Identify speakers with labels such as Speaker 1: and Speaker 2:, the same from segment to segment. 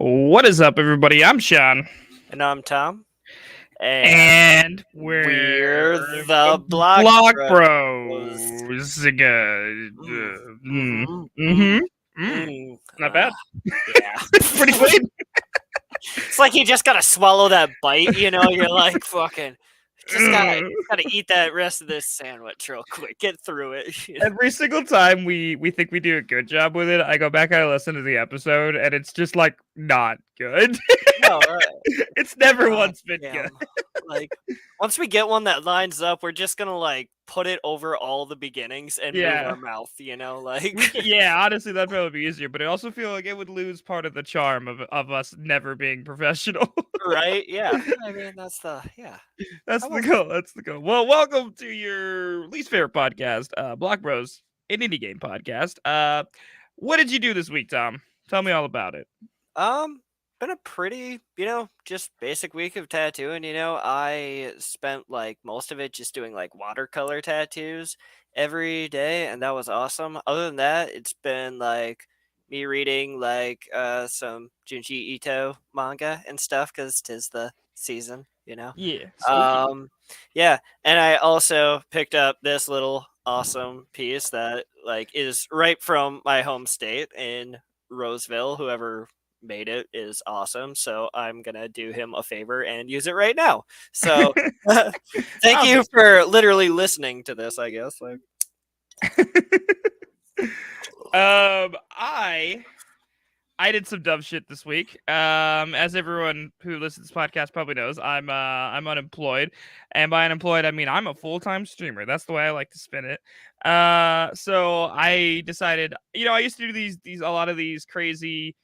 Speaker 1: What is up, everybody? I'm Sean,
Speaker 2: And I'm Tom. And
Speaker 1: and
Speaker 2: we're
Speaker 1: we're
Speaker 2: the
Speaker 1: the
Speaker 2: Block
Speaker 1: Block
Speaker 2: Bros.
Speaker 1: Bros.
Speaker 2: Mm,
Speaker 1: Mm,
Speaker 2: mm-hmm,
Speaker 1: mm-hmm,
Speaker 2: mm,
Speaker 1: mm.
Speaker 2: mm.
Speaker 1: Not bad.
Speaker 2: Yeah.
Speaker 1: Pretty clean.
Speaker 2: It's like you just gotta swallow that bite, You're like, fucking, just gotta,
Speaker 1: Ugh.
Speaker 2: gotta eat that rest of this sandwich real quick. Get through it.
Speaker 1: Every single time we think we do a good job with it, I go back and I listen to the episode, and it's just like not good.
Speaker 2: No, right.
Speaker 1: It's never
Speaker 2: God
Speaker 1: once been good.
Speaker 2: damn. Like, once we get one that lines up, we're just gonna like put it over all the beginnings and move
Speaker 1: Yeah.
Speaker 2: our mouth, Like,
Speaker 1: Yeah, honestly, that'd probably be easier, but I also feel like it would lose part of the charm of us never being professional.
Speaker 2: right? Yeah. I mean, yeah.
Speaker 1: That's
Speaker 2: I
Speaker 1: the
Speaker 2: will.
Speaker 1: goal. That's the goal. Well, welcome to your least favorite podcast, Block Bros, an indie game podcast. What did you do this week, Tom? Tell me all about it.
Speaker 2: Been a pretty, just basic week of tattooing, I spent like most of it just doing like watercolor tattoos every day, and that was awesome. Other than that, it's been like me reading like some Junji Ito manga and stuff because 'tis the season.
Speaker 1: Yeah, spooky.
Speaker 2: Um, yeah, and I also picked up this little awesome piece that like is right from my home state in Roseville. Whoever made it is awesome, so I'm gonna do him a favor and use it right now. So thank you for literally listening to this, I guess. Like,
Speaker 1: I did some dumb shit this week. As everyone who listens to this podcast probably knows, I'm unemployed, and by unemployed I mean I'm a full-time streamer. That's the way I like to spin it. So I decided, I used to do these a lot of these crazy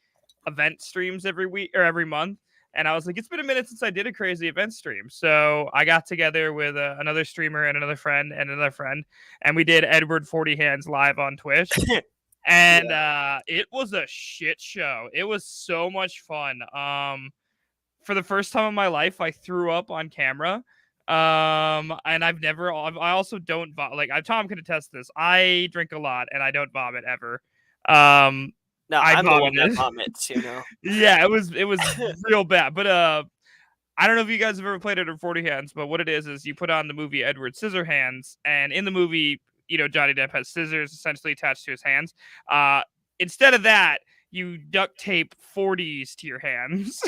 Speaker 1: event streams every week or every month, and I was like, it's been a minute since I did a crazy event stream. So I got together with another streamer and another friend, and we did Edward 40 Hands live on Twitch. And it was a shit show. It was so much fun. For the first time in my life, I threw up on camera. And I also don't like Tom can attest to this. I drink a lot and I don't vomit ever.
Speaker 2: no,
Speaker 1: I
Speaker 2: I'm the one that
Speaker 1: vomited.
Speaker 2: vomits.
Speaker 1: Yeah, it was real bad. But I don't know if you guys have ever played Edward 40 Hands, but what it is you put on the movie Edward Scissorhands, and in the movie, Johnny Depp has scissors essentially attached to his hands. Instead of that, you duct tape 40s to your hands.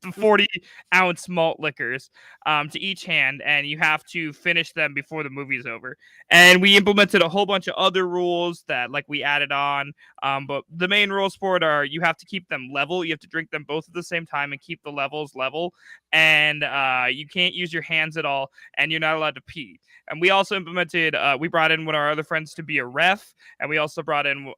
Speaker 1: The 40-ounce malt liquors to each hand, and you have to finish them before the movie's over. And we implemented a whole bunch of other rules that like we added on. But the main rules for it are you have to keep them level. You have to drink them both at the same time and keep the levels level. And you can't use your hands at all, and you're not allowed to pee. And we also implemented, we brought in one of our other friends to be a ref, and we also brought in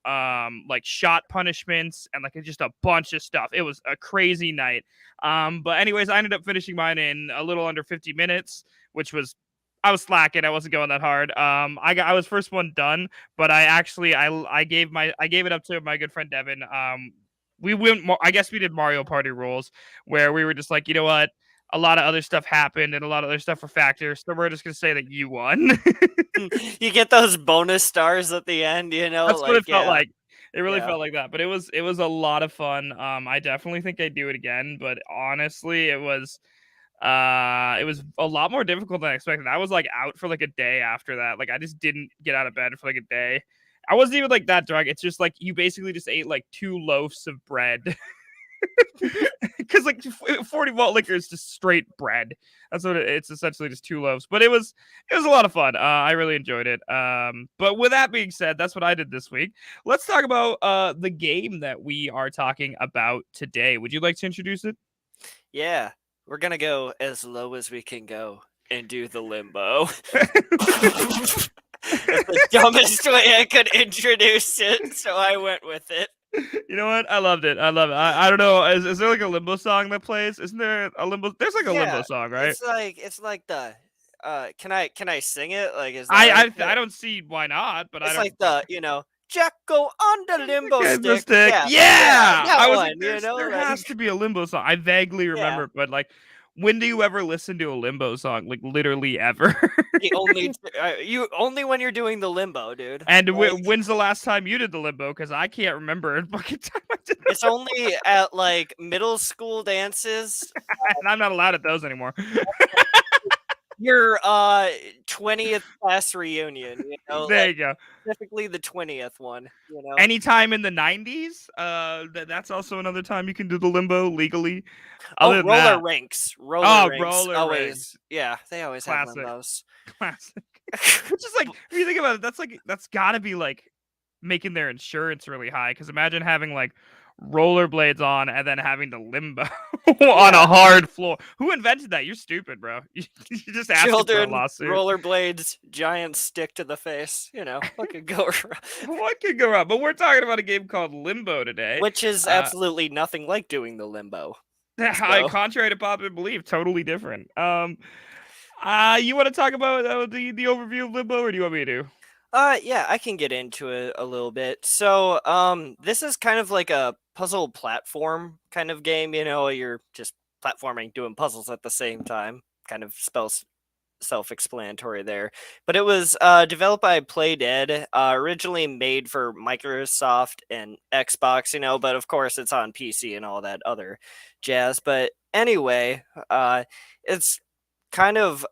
Speaker 1: like shot punishments and like just a bunch of stuff. It was a crazy night. But anyways, I ended up finishing mine in a little under 50 minutes, which was I was slacking. I wasn't going that hard. I was first one done, but I gave it up to my good friend Devin. We went. I guess we did Mario Party rules where we were just like, you know what? A lot of other stuff happened and a lot of other stuff were factors. So we're just gonna say that you won.
Speaker 2: You get those bonus stars at the end,
Speaker 1: That's
Speaker 2: like,
Speaker 1: what it felt
Speaker 2: yeah.
Speaker 1: like. It really
Speaker 2: Yeah.
Speaker 1: felt like that, but it was a lot of fun. I definitely think I'd do it again, but honestly, it was a lot more difficult than I expected. I was like out for like a day after that. Like I just didn't get out of bed for like a day. I wasn't even like that drunk. It's just like you basically just ate like 2 loaves of bread. Because like 40 malt liquor is just straight bread. That's what it's essentially, just 2 loaves. But it was a lot of fun. I really enjoyed it. But with that being said, that's what I did this week. Let's talk about the game that we are talking about today. Would you like to introduce it?
Speaker 2: Yeah, we're gonna go as low as we can go and do the Limbo. That's the dumbest way I could introduce it, so I went with it.
Speaker 1: You know what? I loved it. I love it. I don't know. Is there like a Limbo song that plays? Isn't there a Limbo? There's like a Limbo song, right?
Speaker 2: It's like the can I sing it? Like, is that
Speaker 1: I don't see why not, but
Speaker 2: it's
Speaker 1: I don't.
Speaker 2: like the Jacko on the limbo
Speaker 1: The
Speaker 2: stick.
Speaker 1: Yeah.
Speaker 2: That
Speaker 1: I was
Speaker 2: one,
Speaker 1: like, there
Speaker 2: like,
Speaker 1: has to be a Limbo song. I vaguely
Speaker 2: yeah.
Speaker 1: remember, but like when do you ever listen to a Limbo song? Like literally ever.
Speaker 2: The only you only when you're doing the limbo, dude.
Speaker 1: And
Speaker 2: Like
Speaker 1: when's the last time you did the Limbo? Because I can't remember a fucking time I did the
Speaker 2: it's only at like middle school dances.
Speaker 1: and I'm not allowed at those anymore.
Speaker 2: Your 20th class reunion,
Speaker 1: There
Speaker 2: like
Speaker 1: you go.
Speaker 2: specifically the 20th one,
Speaker 1: Anytime in the 90s, that's also another time you can do the Limbo legally.
Speaker 2: Oh,
Speaker 1: Other than
Speaker 2: roller
Speaker 1: that,
Speaker 2: rinks. Roller
Speaker 1: oh,
Speaker 2: rinks
Speaker 1: roller
Speaker 2: always,
Speaker 1: rinks,
Speaker 2: yeah, they always have
Speaker 1: classic,
Speaker 2: limbos.
Speaker 1: classic. Which is like, if you think about it, that's gotta be like making their insurance really high. Because imagine having like rollerblades on and then having to limbo on a
Speaker 2: Yeah.
Speaker 1: hard floor. Who invented that? You're stupid, bro. You're just asking for a
Speaker 2: Children,
Speaker 1: lawsuit.
Speaker 2: rollerblades, giant stick to the face, what could go wrong?
Speaker 1: What could go wrong? But we're talking about a game called Limbo today.
Speaker 2: Which is
Speaker 1: Uh,
Speaker 2: absolutely nothing like doing the limbo.
Speaker 1: I,
Speaker 2: So,
Speaker 1: contrary to popular belief, totally different. You want to talk about the overview of Limbo, or do you want me to?
Speaker 2: yeah, I can get into it a little bit. So, this is kind of like a puzzle platform kind of game. You're just platforming, doing puzzles at the same time. Kind of spells self-explanatory there. But it was developed by Playdead, originally made for Microsoft and Xbox. But of course it's on PC and all that other jazz. But anyway, it's kind of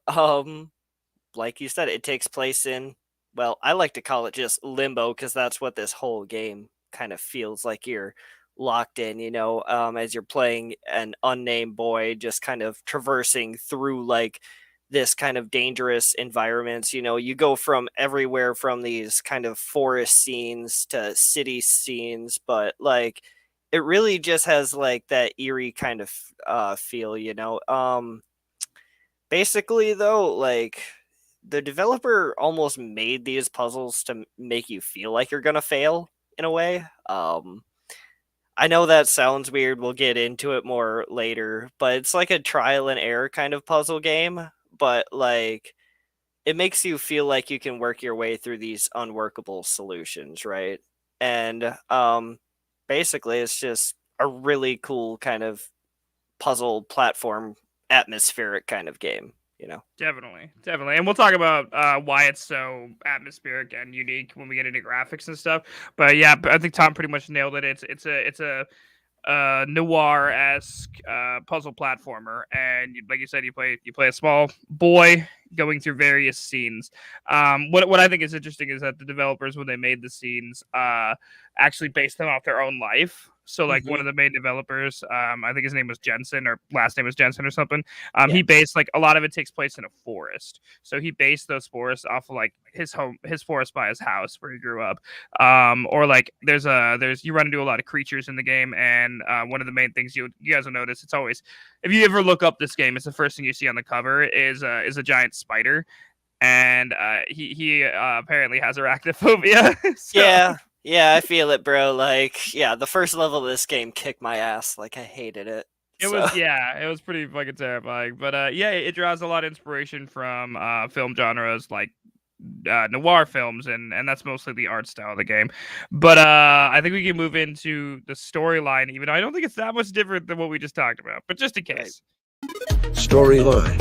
Speaker 2: like you said, it takes place in, well, I like to call it just limbo because that's what this whole game kind of feels like. You're locked in, as you're playing an unnamed boy, just kind of traversing through like this kind of dangerous environments. You go from everywhere from these kind of forest scenes to city scenes, but like it really just has like that eerie kind of feel. Basically though, like the developer almost made these puzzles to make you feel like you're gonna fail in a way. I know that sounds weird. We'll get into it more later, but it's like a trial and error kind of puzzle game. But like it makes you feel like you can work your way through these unworkable solutions, right? And basically, it's just a really cool kind of puzzle platform atmospheric kind of game.
Speaker 1: Definitely, definitely, and we'll talk about why it's so atmospheric and unique when we get into graphics and stuff. But yeah, I think Tom pretty much nailed it. It's a noir-esque puzzle platformer, and like you said, you play a small boy going through various scenes. What I think is interesting is that the developers, when they made the scenes, actually based them off their own life. So like one
Speaker 2: Hmm.
Speaker 1: of the main developers, I think his name was Jensen or last name was Jensen or something.
Speaker 2: Yeah.
Speaker 1: He based like a lot of it takes place in a forest. So he based those forests off of like his forest by his house where he grew up. Or like there's you run into a lot of creatures in the game, and one of the main things you guys will notice, it's always, if you ever look up this game, it's the first thing you see on the cover is a giant spider, and he apparently has arachnophobia. So
Speaker 2: Yeah. Yeah, I feel it, bro. Like, yeah, the first level of this game kicked my ass. Like, I hated it.
Speaker 1: it
Speaker 2: So,
Speaker 1: was, yeah, it was pretty fucking terrifying. But yeah, it draws a lot of inspiration from film genres like noir films, and that's mostly the art style of the game. But I think we can move into the storyline, even though I don't think it's that much different than what we just talked about. But just in
Speaker 2: right.
Speaker 1: case,
Speaker 3: Storyline.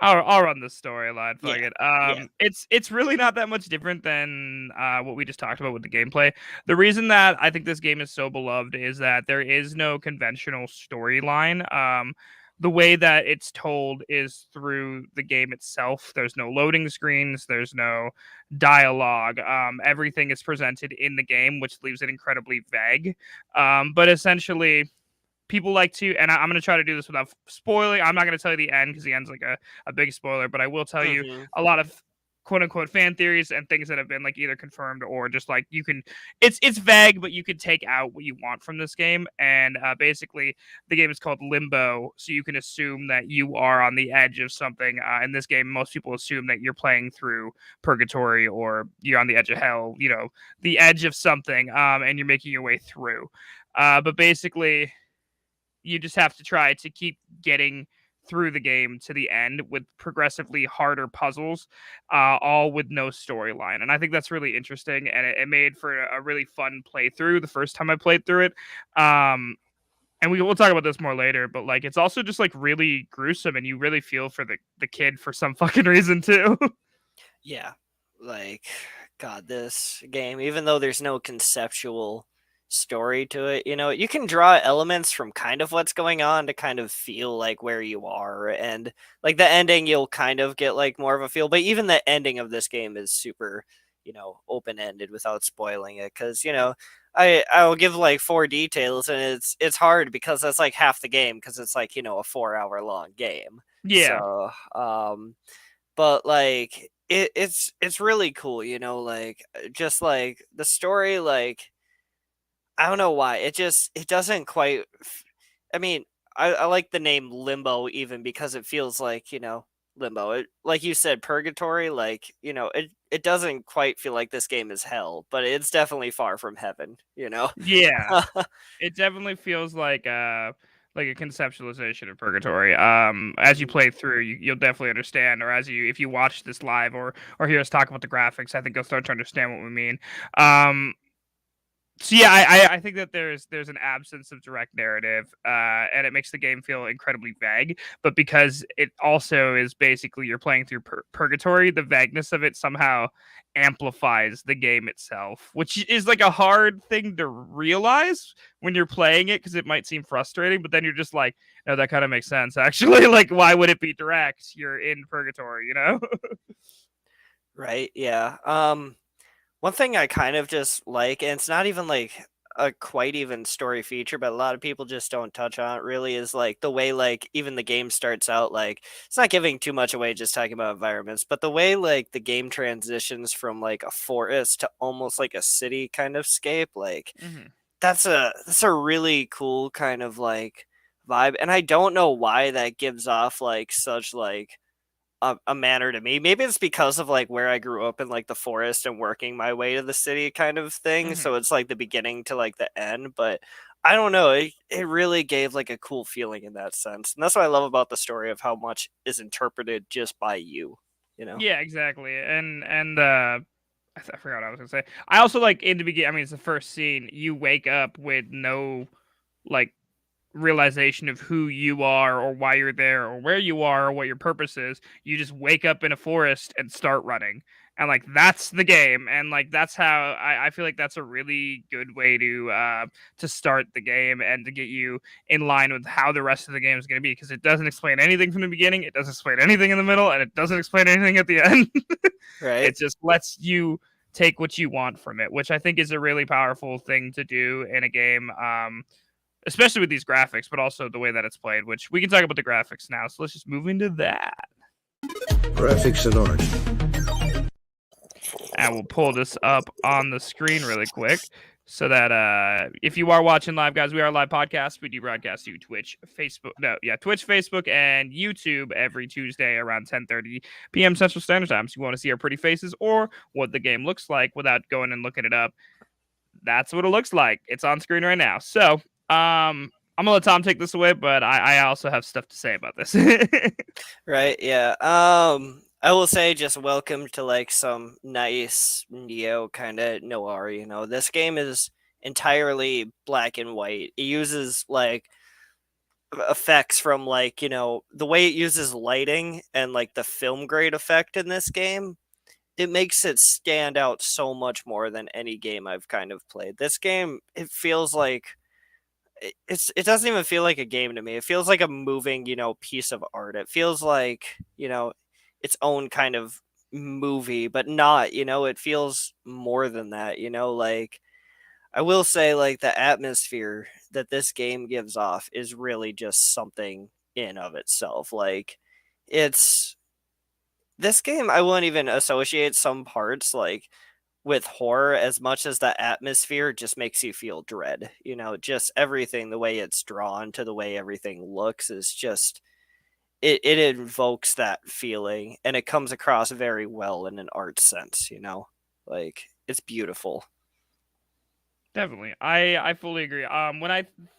Speaker 1: I'll run the storyline. Fuck
Speaker 2: Yeah.
Speaker 1: it.
Speaker 2: Yeah.
Speaker 1: It's really not that much different than what we just talked about with the gameplay. The reason that I think this game is so beloved is that there is no conventional storyline. The way that it's told is through the game itself. There's no loading screens. There's no dialogue. Everything is presented in the game, which leaves it incredibly vague. But essentially, people like to, and I'm going to try to do this without spoiling. I'm not going to tell you the end because the end's like a big spoiler, but I will tell you
Speaker 2: Hmm.
Speaker 1: a lot of quote unquote fan theories and things that have been like either confirmed or just like you can, it's vague, but you can take out what you want from this game. And basically the game is called Limbo, so you can assume that you are on the edge of something. In this game, most people assume that you're playing through purgatory or you're on the edge of hell, the edge of something, and you're making your way through. But basically, you just have to try to keep getting through the game to the end with progressively harder puzzles, all with no storyline. And I think that's really interesting, and it made for a really fun playthrough the first time I played through it. and we'll talk about this more later, but like it's also just like really gruesome, and you really feel for the kid for some fucking reason too.
Speaker 2: Yeah, like God, this game, even though there's no conceptual story to it, you can draw elements from kind of what's going on to kind of feel like where you are, and like the ending, you'll kind of get like more of a feel. But even the ending of this game is super, open ended without spoiling it, because I'll give like four details, and it's hard because that's like half the game, because it's like a 4 hour long game.
Speaker 1: Yeah,
Speaker 2: So but like it's really cool, like just like the story, like I don't know why it doesn't quite I mean, I like the name Limbo, even because it feels like, limbo, like you said, purgatory, like it doesn't quite feel like this game is hell, but it's definitely far from heaven.
Speaker 1: yeah. It definitely feels like a conceptualization of purgatory. As you
Speaker 2: Mhm.
Speaker 1: play through, you'll definitely understand, or if you watch this live or hear us talk about the graphics, I think you'll start to understand what we mean. Um, so yeah, I think that there's an absence of direct narrative, and it makes the game feel incredibly vague. But because it also is basically you're playing through purgatory, the vagueness of it somehow amplifies the game itself, which is like a hard thing to realize when you're playing it, because it might seem frustrating, but then you're just like, no, that kind of makes sense actually. Like, why would it be direct? You're in purgatory, you know?
Speaker 2: Right, yeah. One thing I kind of just like, and it's not even like a quite even story feature, but a lot of people just don't touch on it really, is like the way like even the game starts out, like it's not giving too much away just talking about environments, but the way like the game transitions from like a forest to almost like a city kind of scape, like
Speaker 1: Hmm.
Speaker 2: that's a really cool kind of like vibe. And I don't know why that gives off like such like a manner to me. Maybe it's because of like where I grew up in like the forest and working my way to the city kind of thing.
Speaker 1: Hmm.
Speaker 2: So it's like the beginning to like the end. But I don't know. It really gave like a cool feeling in that sense. And that's what I love about the story, of how much is interpreted just by you.
Speaker 1: Yeah, exactly. And I forgot what I was gonna say. I also like in the beginning. I mean, it's the first scene. You wake up with no like realization of who you are or why you're there or where you are or what your purpose is. You just wake up in a forest and start running. And like that's the game. And like that's how I feel like that's a really good way to start the game and to get you in line with how the rest of the game is gonna be, because it doesn't explain anything from the beginning, it doesn't explain anything in the middle, and it doesn't explain anything at the end.
Speaker 2: Right.
Speaker 1: It just lets you take what you want from it, which I think is a really powerful thing to do in a game. Especially with these graphics, but also the way that it's played, which we can talk about the graphics now. So let's just move into that.
Speaker 3: Graphics and art.
Speaker 1: And we'll pull this up on the screen really quick so that if you are watching live, guys, we are a live podcast. We do broadcast to Twitch, Twitch, Facebook, and YouTube every Tuesday around 10:30 p.m. Central Standard Time. So you want to see our pretty faces or what the game looks like without going and looking it up, that's what it looks like. It's on screen right now. So, I'm gonna let Tom take this away, but I also have stuff to say about this.
Speaker 2: Right. Yeah. I will say just welcome to like some nice neo kind of noir. This game is entirely black and white. It uses like effects from like the way it uses lighting and like the film grade effect in this game. It makes it stand out so much more than any game I've kind of played. This game, it feels like it doesn't even feel like a game to me. It feels like a moving, piece of art. It feels like, its own kind of movie, but not, it feels more than that, like I will say like the atmosphere that this game gives off is really just something in of itself. Like it's this game, I wouldn't even associate some parts like with horror as much as the atmosphere just makes you feel dread. Just everything, the way it's drawn to the way everything looks is just it invokes that feeling, and it comes across very well in an art sense. Like it's beautiful.
Speaker 1: Definitely, I fully agree.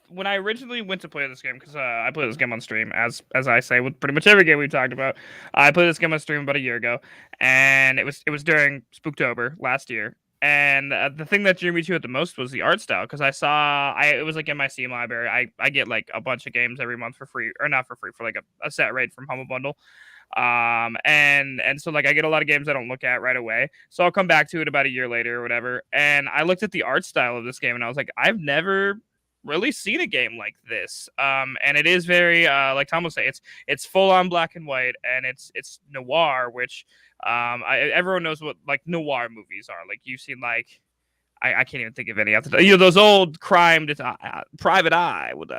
Speaker 1: When I originally went to play this game, because I played this game on stream, as I say with pretty much every game we've talked about. I played this game on stream about a year ago, and it was during Spooktober last year. And the thing that drew me to it the most was the art style, because it was like in my Steam library. I get like a bunch of games every month for free, or not for free, for like a set rate from Humble Bundle. And so like I get a lot of games I don't look at right away, so I'll come back to it about a year later or whatever. And I looked at the art style of this game and I was like, I've never really seen a game like this. And it is very like Tom will say, it's full on black and white, and it's noir, which everyone knows what like noir movies are. Like you've seen like I can't even think of any after those old crime private eye with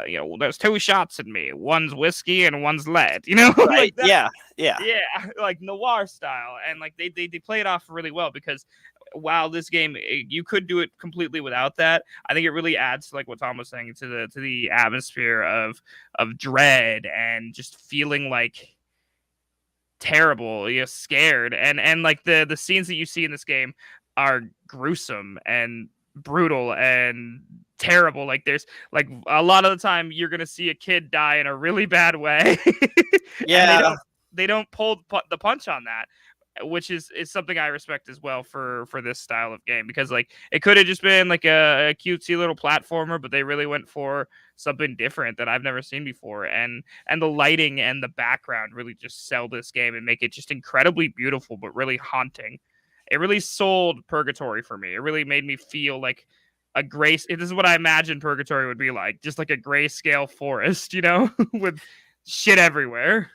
Speaker 1: there's two shots in me, one's whiskey and one's lead,
Speaker 2: Right.
Speaker 1: like that.
Speaker 2: Yeah.
Speaker 1: Yeah, like noir style, and like they play it off really well, because while this game you could do it completely without that, I think it really adds to like what Tom was saying, to the atmosphere of dread and just feeling like terrible, scared, and like the scenes that you see in this game are gruesome and brutal and terrible. Like there's like a lot of the time you're gonna see a kid die in a really bad way.
Speaker 2: Yeah.
Speaker 1: And they don't pull the punch on that, which is something I respect as well for this style of game, because like it could have just been like a cutesy little platformer, but they really went for something different that I've never seen before, and the lighting and the background really just sell this game and make it just incredibly beautiful but really haunting. It really sold Purgatory for me. It really made me feel like a this is what I imagined Purgatory would be like, just like a grayscale forest, with shit everywhere.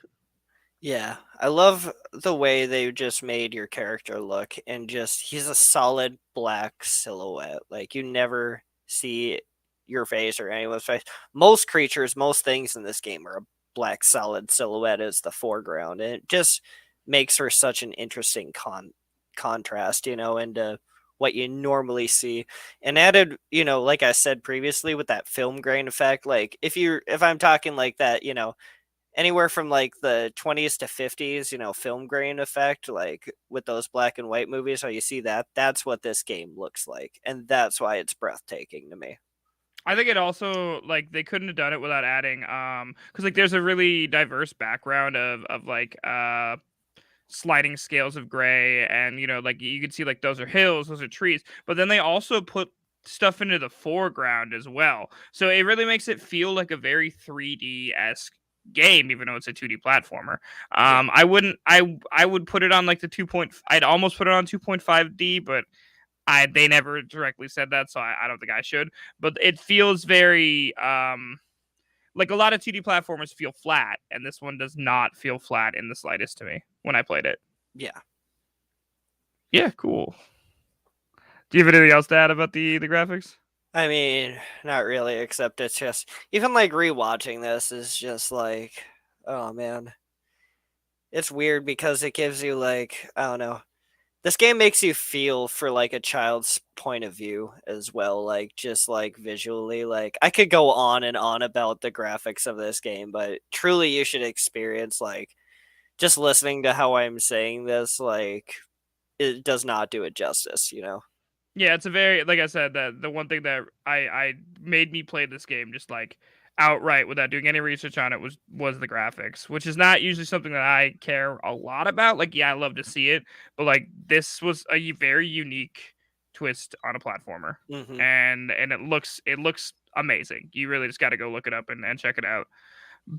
Speaker 2: Yeah, I love the way they just made your character look, and just he's a solid black silhouette. Like you never see your face or anyone's face. Most creatures, most things in this game are a black solid silhouette as the foreground, and it just makes for such an interesting contrast, into what you normally see. And added, like I said previously, with that film grain effect, like if I'm talking like that, anywhere from like the 20s to 50s, film grain effect, like with those black and white movies, how you see that's what this game looks like. And that's why it's breathtaking to me.
Speaker 1: I think it also, like, they couldn't have done it without adding because like there's a really diverse background of like sliding scales of gray, and like you can see like those are hills, those are trees, but then they also put stuff into the foreground as well, so it really makes it feel like a very 3D-esque game, even though it's a 2D platformer.
Speaker 2: Yeah.
Speaker 1: I would put it on like the 2. I'd almost put it on 2.5D, but they never directly said that, so I don't think I should. But it feels very like a lot of 2D platformers feel flat, and this one does not feel flat in the slightest to me when I played it.
Speaker 2: Yeah.
Speaker 1: Yeah, cool. Do you have anything else to add about the graphics?
Speaker 2: I mean, not really, except it's just, even like rewatching this is just like, oh man. It's weird because it gives you like, I don't know. This game makes you feel for like a child's point of view as well, like just like visually. Like I could go on and on about the graphics of this game, but truly you should experience, like, just listening to how I'm saying this, like it does not do it justice.
Speaker 1: Yeah, it's a very, like I said, the one thing that I made me play this game just like outright without doing any research on it was the graphics, which is not usually something that I care a lot about. Like, yeah, I love to see it, but like this was a very unique twist on a platformer,
Speaker 2: Hmm.
Speaker 1: and it looks amazing. You really just got to go look it up and check it out.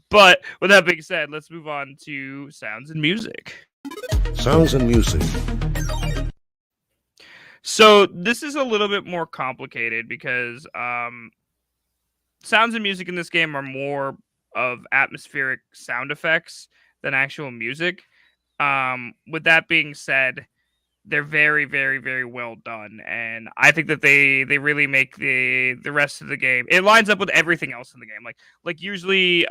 Speaker 1: But with that being said, let's move on to sounds and music.
Speaker 3: Sounds and music.
Speaker 1: So this is a little bit more complicated because sounds and music in this game are more of atmospheric sound effects than actual music. With that being said, they're very, very, very well done, and I think that they really make the rest of the game. It lines up with everything else in the game. Like usually,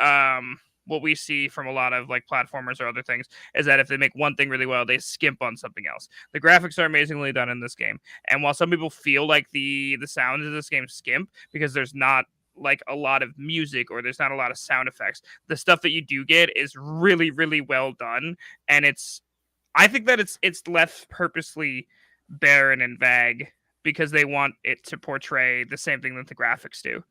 Speaker 1: what we see from a lot of like platformers or other things is that if they make one thing really well, they skimp on something else. The graphics are amazingly done in this game, and while some people feel like the sounds of this game skimp because there's not like a lot of music or there's not a lot of sound effects, the stuff that you do get is really, really well done, and I think that it's left purposely barren and vague because they want it to portray the same thing that the graphics do.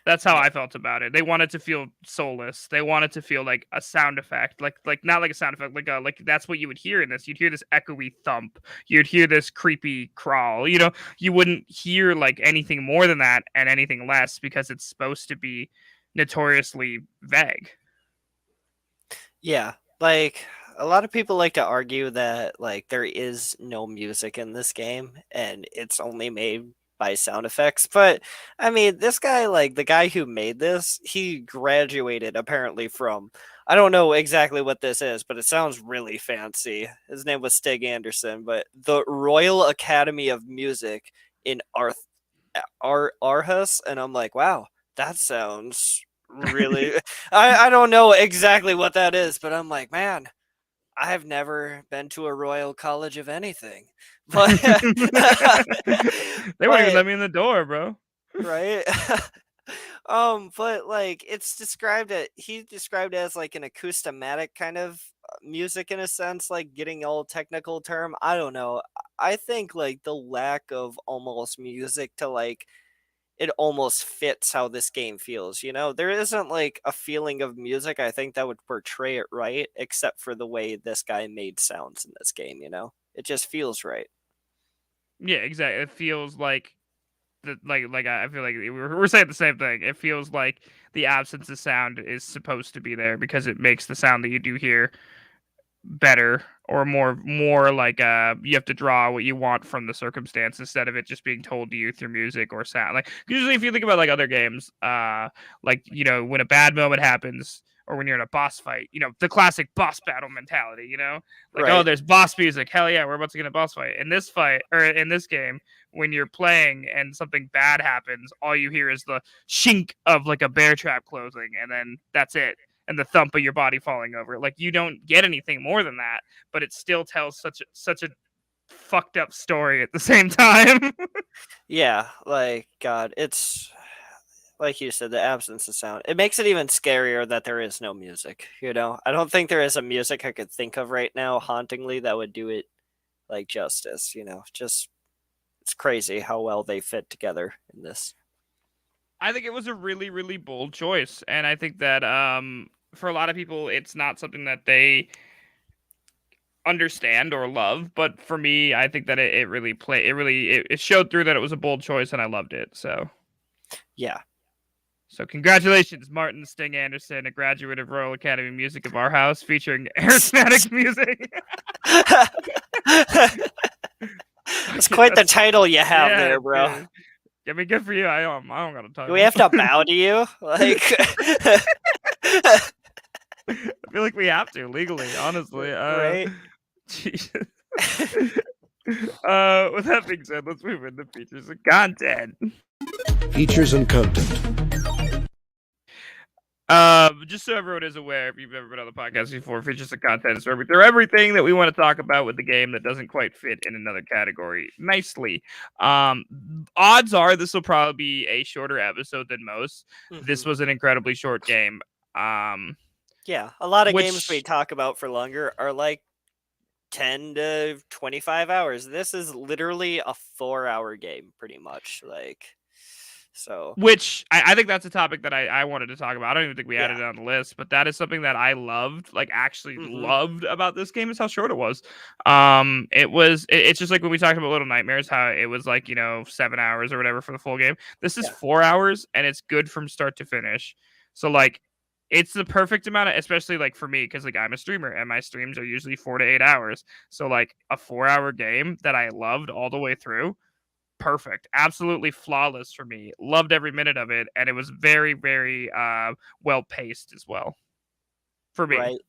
Speaker 1: That's how
Speaker 2: Yeah.
Speaker 1: I felt about it. They wanted to feel soulless. They wanted to feel like a sound effect, like not like a sound effect, like that's what you would hear in this. You'd hear this echoey thump. You'd hear this creepy crawl. You wouldn't hear like anything more than that and anything less because it's supposed to be notoriously vague.
Speaker 2: Yeah, like a lot of people like to argue that like there is no music in this game and it's only made by sound effects. But I mean, this guy, like the guy who made this, he graduated apparently from, I don't know exactly what this is, but it sounds really fancy. His name was Stig Anderson, but the Royal Academy of Music in Aarhus, and I'm like, wow, that sounds really. I don't know exactly what that is, but I'm like, man, I have never been to a Royal College of anything, but
Speaker 1: They wouldn't even
Speaker 2: but
Speaker 1: let me in the door, bro.
Speaker 2: right. But like it's described it. He described it as like an acousmatic kind of music in a sense, like getting all technical term. I don't know. I think like the lack of almost music to like it almost fits how this game feels. There isn't like a feeling of music I think that would portray it right, except for the way this guy made sounds in this game. It just feels right.
Speaker 1: Yeah, exactly. It feels like I feel like we're saying the same thing. It feels like the absence of sound is supposed to be there because it makes the sound that you do hear better or more like you have to draw what you want from the circumstance instead of it just being told to you through music or sound. Like usually if you think about like other games, like when a bad moment happens or when you're in a boss fight, the classic boss battle mentality, like, oh,
Speaker 2: Right.
Speaker 1: there's boss music, hell yeah, we're about to get a boss fight. In this fight or in this game, when you're playing and something bad happens, all you hear is the shink of like a bear trap closing, and then that's it, and the thump of your body falling over. Like you don't get anything more than that, but it still tells such a fucked up story at the same time.
Speaker 2: Yeah, like God, it's like you said, the absence of sound. It makes it even scarier that there is no music. I don't think there is a music I could think of right now, hauntingly, that would do it like justice. Just it's crazy how well they fit together in this.
Speaker 1: I think it was a really, really bold choice, and I think that for a lot of people, it's not something that they understand or love. But for me, I think that it really it showed through that it was a bold choice, and I loved it.
Speaker 2: Yeah.
Speaker 1: So congratulations, Martin Sting Anderson, a graduate of Royal Academy of Music of our house, featuring aromatic music.
Speaker 2: It's quite the title you have there, bro.
Speaker 1: Yeah. I mean, good for you. I don't got a title.
Speaker 2: Do we have to bow to you? Like,
Speaker 1: I feel like we have to legally, honestly.
Speaker 2: right?
Speaker 1: Jesus. With that being said, let's move into features and content.
Speaker 3: Features and content.
Speaker 1: Just so everyone is aware, if you've ever been on the podcast before, features and content is where we throw everything that we want to talk about with the game that doesn't quite fit in another category nicely. Odds are this will probably be a shorter episode than most. This was an incredibly short game.
Speaker 2: Yeah, a lot of games we talk about for longer are like 10 to 25 hours. This is literally a 4-hour game, pretty much. So,
Speaker 1: which I think that's a topic that I wanted to talk about. I don't even think we added
Speaker 2: Yeah.
Speaker 1: it on the list, but that is something that I loved, like actually loved about this game, is how short it was. It's just like when we talked about Little Nightmares, how it was like 7 hours or whatever for the full game. This is 4 hours and it's good from start to finish. So like it's the perfect amount of, especially like for me, because like I'm a streamer and my streams are usually 4 to 8 hours. So like a 4-hour game that I loved all the way through, perfect, absolutely flawless for me. Loved every minute of it, and it was very, very well paced as well for me.
Speaker 2: Right.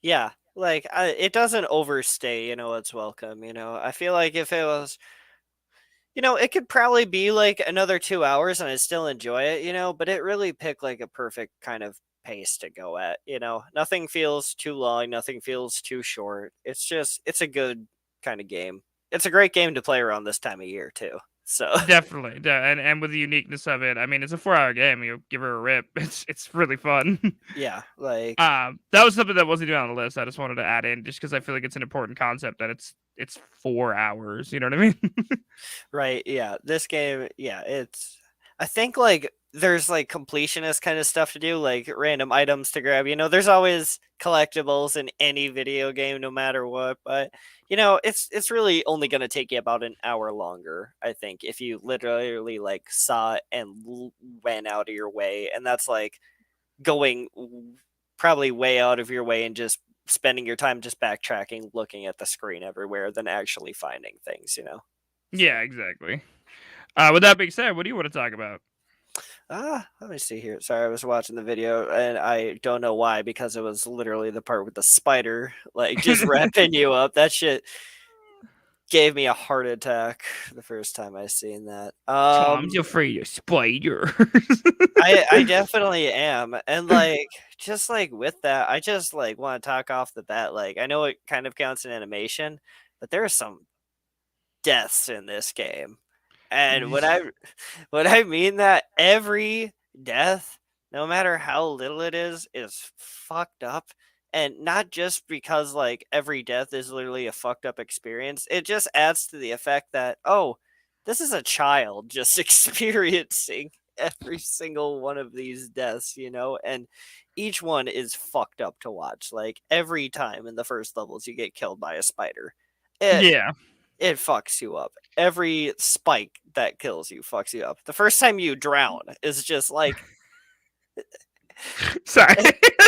Speaker 2: Yeah, like it doesn't overstay, its welcome. I feel like if it was, it could probably be like another 2 hours and I still enjoy it, but it really picked like a perfect kind of pace to go at. Nothing feels too long, nothing feels too short. It's a good kind of game. It's a great game to play around this time of year too. So
Speaker 1: definitely, and with the uniqueness of it, I mean, it's a 4-hour game. You give her a rip. It's really fun.
Speaker 2: Yeah, like
Speaker 1: that was something that wasn't even on the list. I just wanted to add in just because I feel like it's an important concept that it's 4 hours. You know what I mean?
Speaker 2: right, yeah. This game, yeah, I think like there's like completionist kind of stuff to do, like random items to grab. There's always collectibles in any video game, no matter what. But it's really only going to take you about an hour longer, I think, if you literally like saw it and went out of your way. And that's like going probably way out of your way and just spending your time just backtracking, looking at the screen everywhere, than actually finding things.
Speaker 1: Yeah, exactly. With that being said, what do you want to talk about?
Speaker 2: Let me see here. Sorry, I was watching the video and I don't know why, because it was literally the part with the spider, like just wrapping you up. That shit gave me a heart attack the first time I seen that.
Speaker 1: Tom's afraid of spiders.
Speaker 2: I definitely am. And like just like with that, I just like want to talk off the bat. Like I know it kind of counts in animation, but there are some deaths in this game. And when I mean that, every death, no matter how little it is fucked up. And not just because like every death is literally a fucked up experience. It just adds to the effect that, oh, this is a child just experiencing every single one of these deaths. And each one is fucked up to watch. Like every time in the first levels you get killed by a spider. It
Speaker 1: Yeah.
Speaker 2: it fucks you up. Every spike that kills you fucks you up. The first time you drown is just like
Speaker 1: Sorry.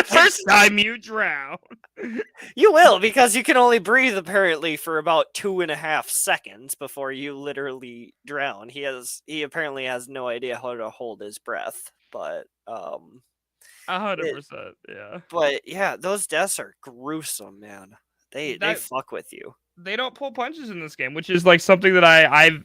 Speaker 1: First time you drown.
Speaker 2: you will, because you can only breathe apparently for about 2.5 seconds before you literally drown. He apparently has no idea how to hold his breath, but
Speaker 1: 100%. Yeah.
Speaker 2: but yeah, those deaths are gruesome, man. They
Speaker 1: That
Speaker 2: fuck with you.
Speaker 1: they don't pull punches in this game, which is like something that I've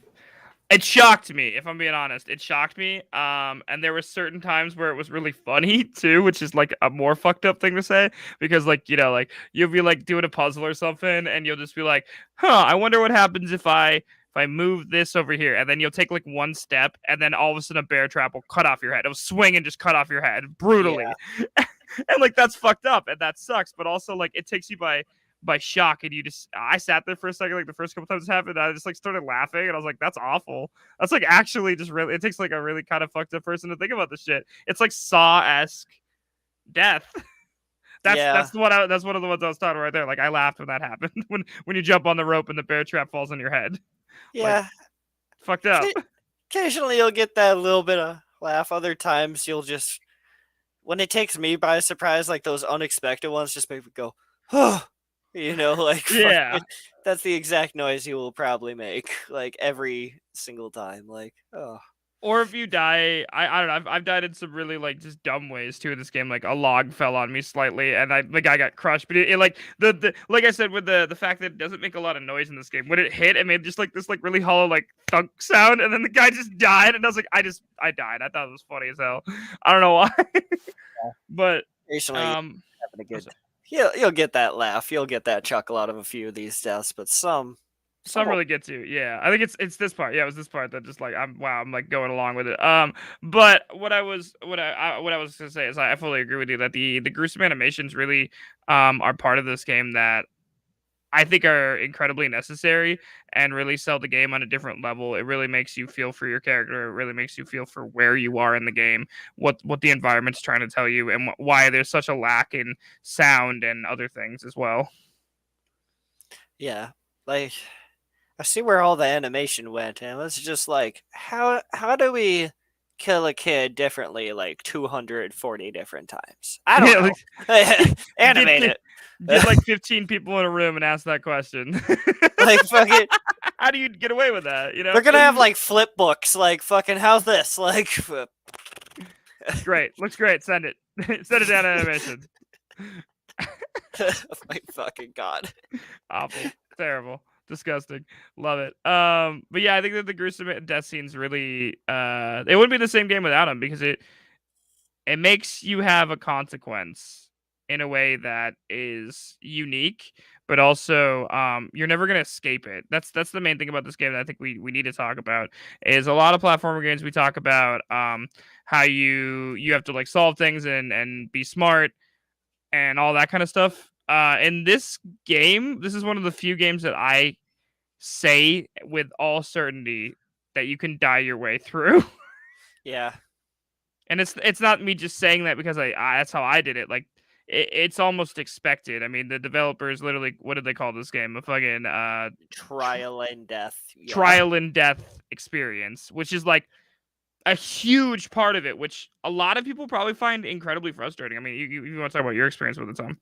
Speaker 1: it shocked me, if I'm being honest. It shocked me. And there were certain times where it was really funny too, which is like a more fucked up thing to say, because like, like you'll be like doing a puzzle or something and you'll just be like, huh, I wonder what happens if I move this over here, and then you'll take like one step, and then all of a sudden a bear trap will cut off your head. It'll swing and just cut off your head brutally.
Speaker 2: Yeah.
Speaker 1: And like that's fucked up and that sucks, but also like it takes you by shock, and I sat there for a second, like the first couple times it happened, I just like started laughing, and I was like, that's awful. That's like actually just really, it takes like a really kind of fucked up person to think about this shit. It's like Saw-esque death. That's that's one of the ones I was talking right there. Like I laughed when that happened, when you jump on the rope and the bear trap falls on your head.
Speaker 2: Yeah.
Speaker 1: Like, fucked up.
Speaker 2: Occasionally you'll get that little bit of laugh. Other times you'll just, when it takes me by surprise, like those unexpected ones just make me go, oh, like
Speaker 1: Yeah.
Speaker 2: that's the exact noise you will probably make, like every single time. Like, oh.
Speaker 1: Or if you die, I don't know. I've died in some really like just dumb ways too in this game. Like a log fell on me slightly, and the guy got crushed. But it like the like I said, with the fact that it doesn't make a lot of noise in this game. When it hit, it made just like this like really hollow like thunk sound, and then the guy just died, and I was like, I died. I thought it was funny as hell. I don't know why, but
Speaker 2: Occasionally having a good.
Speaker 1: sorry.
Speaker 2: You'll get that laugh. You'll get that chuckle out of a few of these deaths, but some
Speaker 1: Really gets you. Yeah. I think it's this part. Yeah, it was this part that just like I'm like going along with it. But what I was gonna say is I fully agree with you that the gruesome animations really are part of this game that I think are incredibly necessary and really sell the game on a different level. It really makes you feel for your character. It really makes you feel for where you are in the game, what the environment's trying to tell you, and why there's such a lack in sound and other things as well.
Speaker 2: yeah, like I see where all the animation went, and it's just like, how do we kill a kid differently like 240 different times? I don't know.
Speaker 1: Like,
Speaker 2: Animate it.
Speaker 1: Get like 15 people in a room and ask that question.
Speaker 2: Like fucking,
Speaker 1: how do you get away with that?
Speaker 2: they're gonna have like flip books. Like fucking, how's this? Like,
Speaker 1: great, looks great. Send it. Send it down animation.
Speaker 2: oh my fucking god.
Speaker 1: Awful, terrible, disgusting. Love it. But yeah, I think that the gruesome death scenes really it wouldn't be the same game without them, because it makes you have a consequence in a way that is unique, but also you're never gonna escape it. That's the main thing about this game that I think we need to talk about. Is a lot of platformer games we talk about how you have to like solve things and be smart and all that kind of stuff. In this game, this is one of the few games that I say with all certainty that you can die your way through.
Speaker 2: Yeah.
Speaker 1: And it's not me just saying that because I that's how I did it. Like it's almost expected. I mean, the developers literally, what did they call this game? A fucking
Speaker 2: Trial and death. Yeah.
Speaker 1: trial and death experience, which is like a huge part of it, which a lot of people probably find incredibly frustrating. I mean, you want to talk about your experience with it, Tom?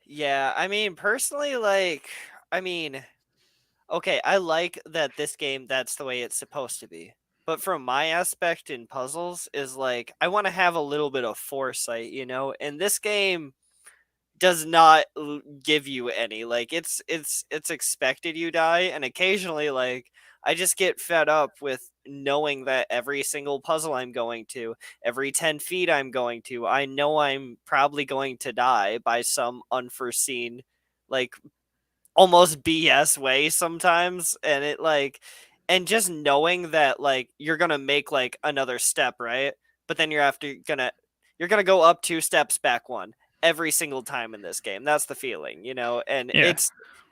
Speaker 2: Yeah, I mean, personally, like, I mean, okay, I like that this game, that's the way it's supposed to be. But from my aspect in puzzles is like I want to have a little bit of foresight, and this game does not give you any. Like it's expected you die, and occasionally like I just get fed up with knowing that every single puzzle I'm going to, every 10 feet I'm going to, I know I'm probably going to die by some unforeseen, like almost BS way sometimes. And it like, and just knowing that like you're gonna make like another step, right? But then you're gonna go up 2 steps, back one every single time in this game. That's the feeling, and
Speaker 1: Yeah.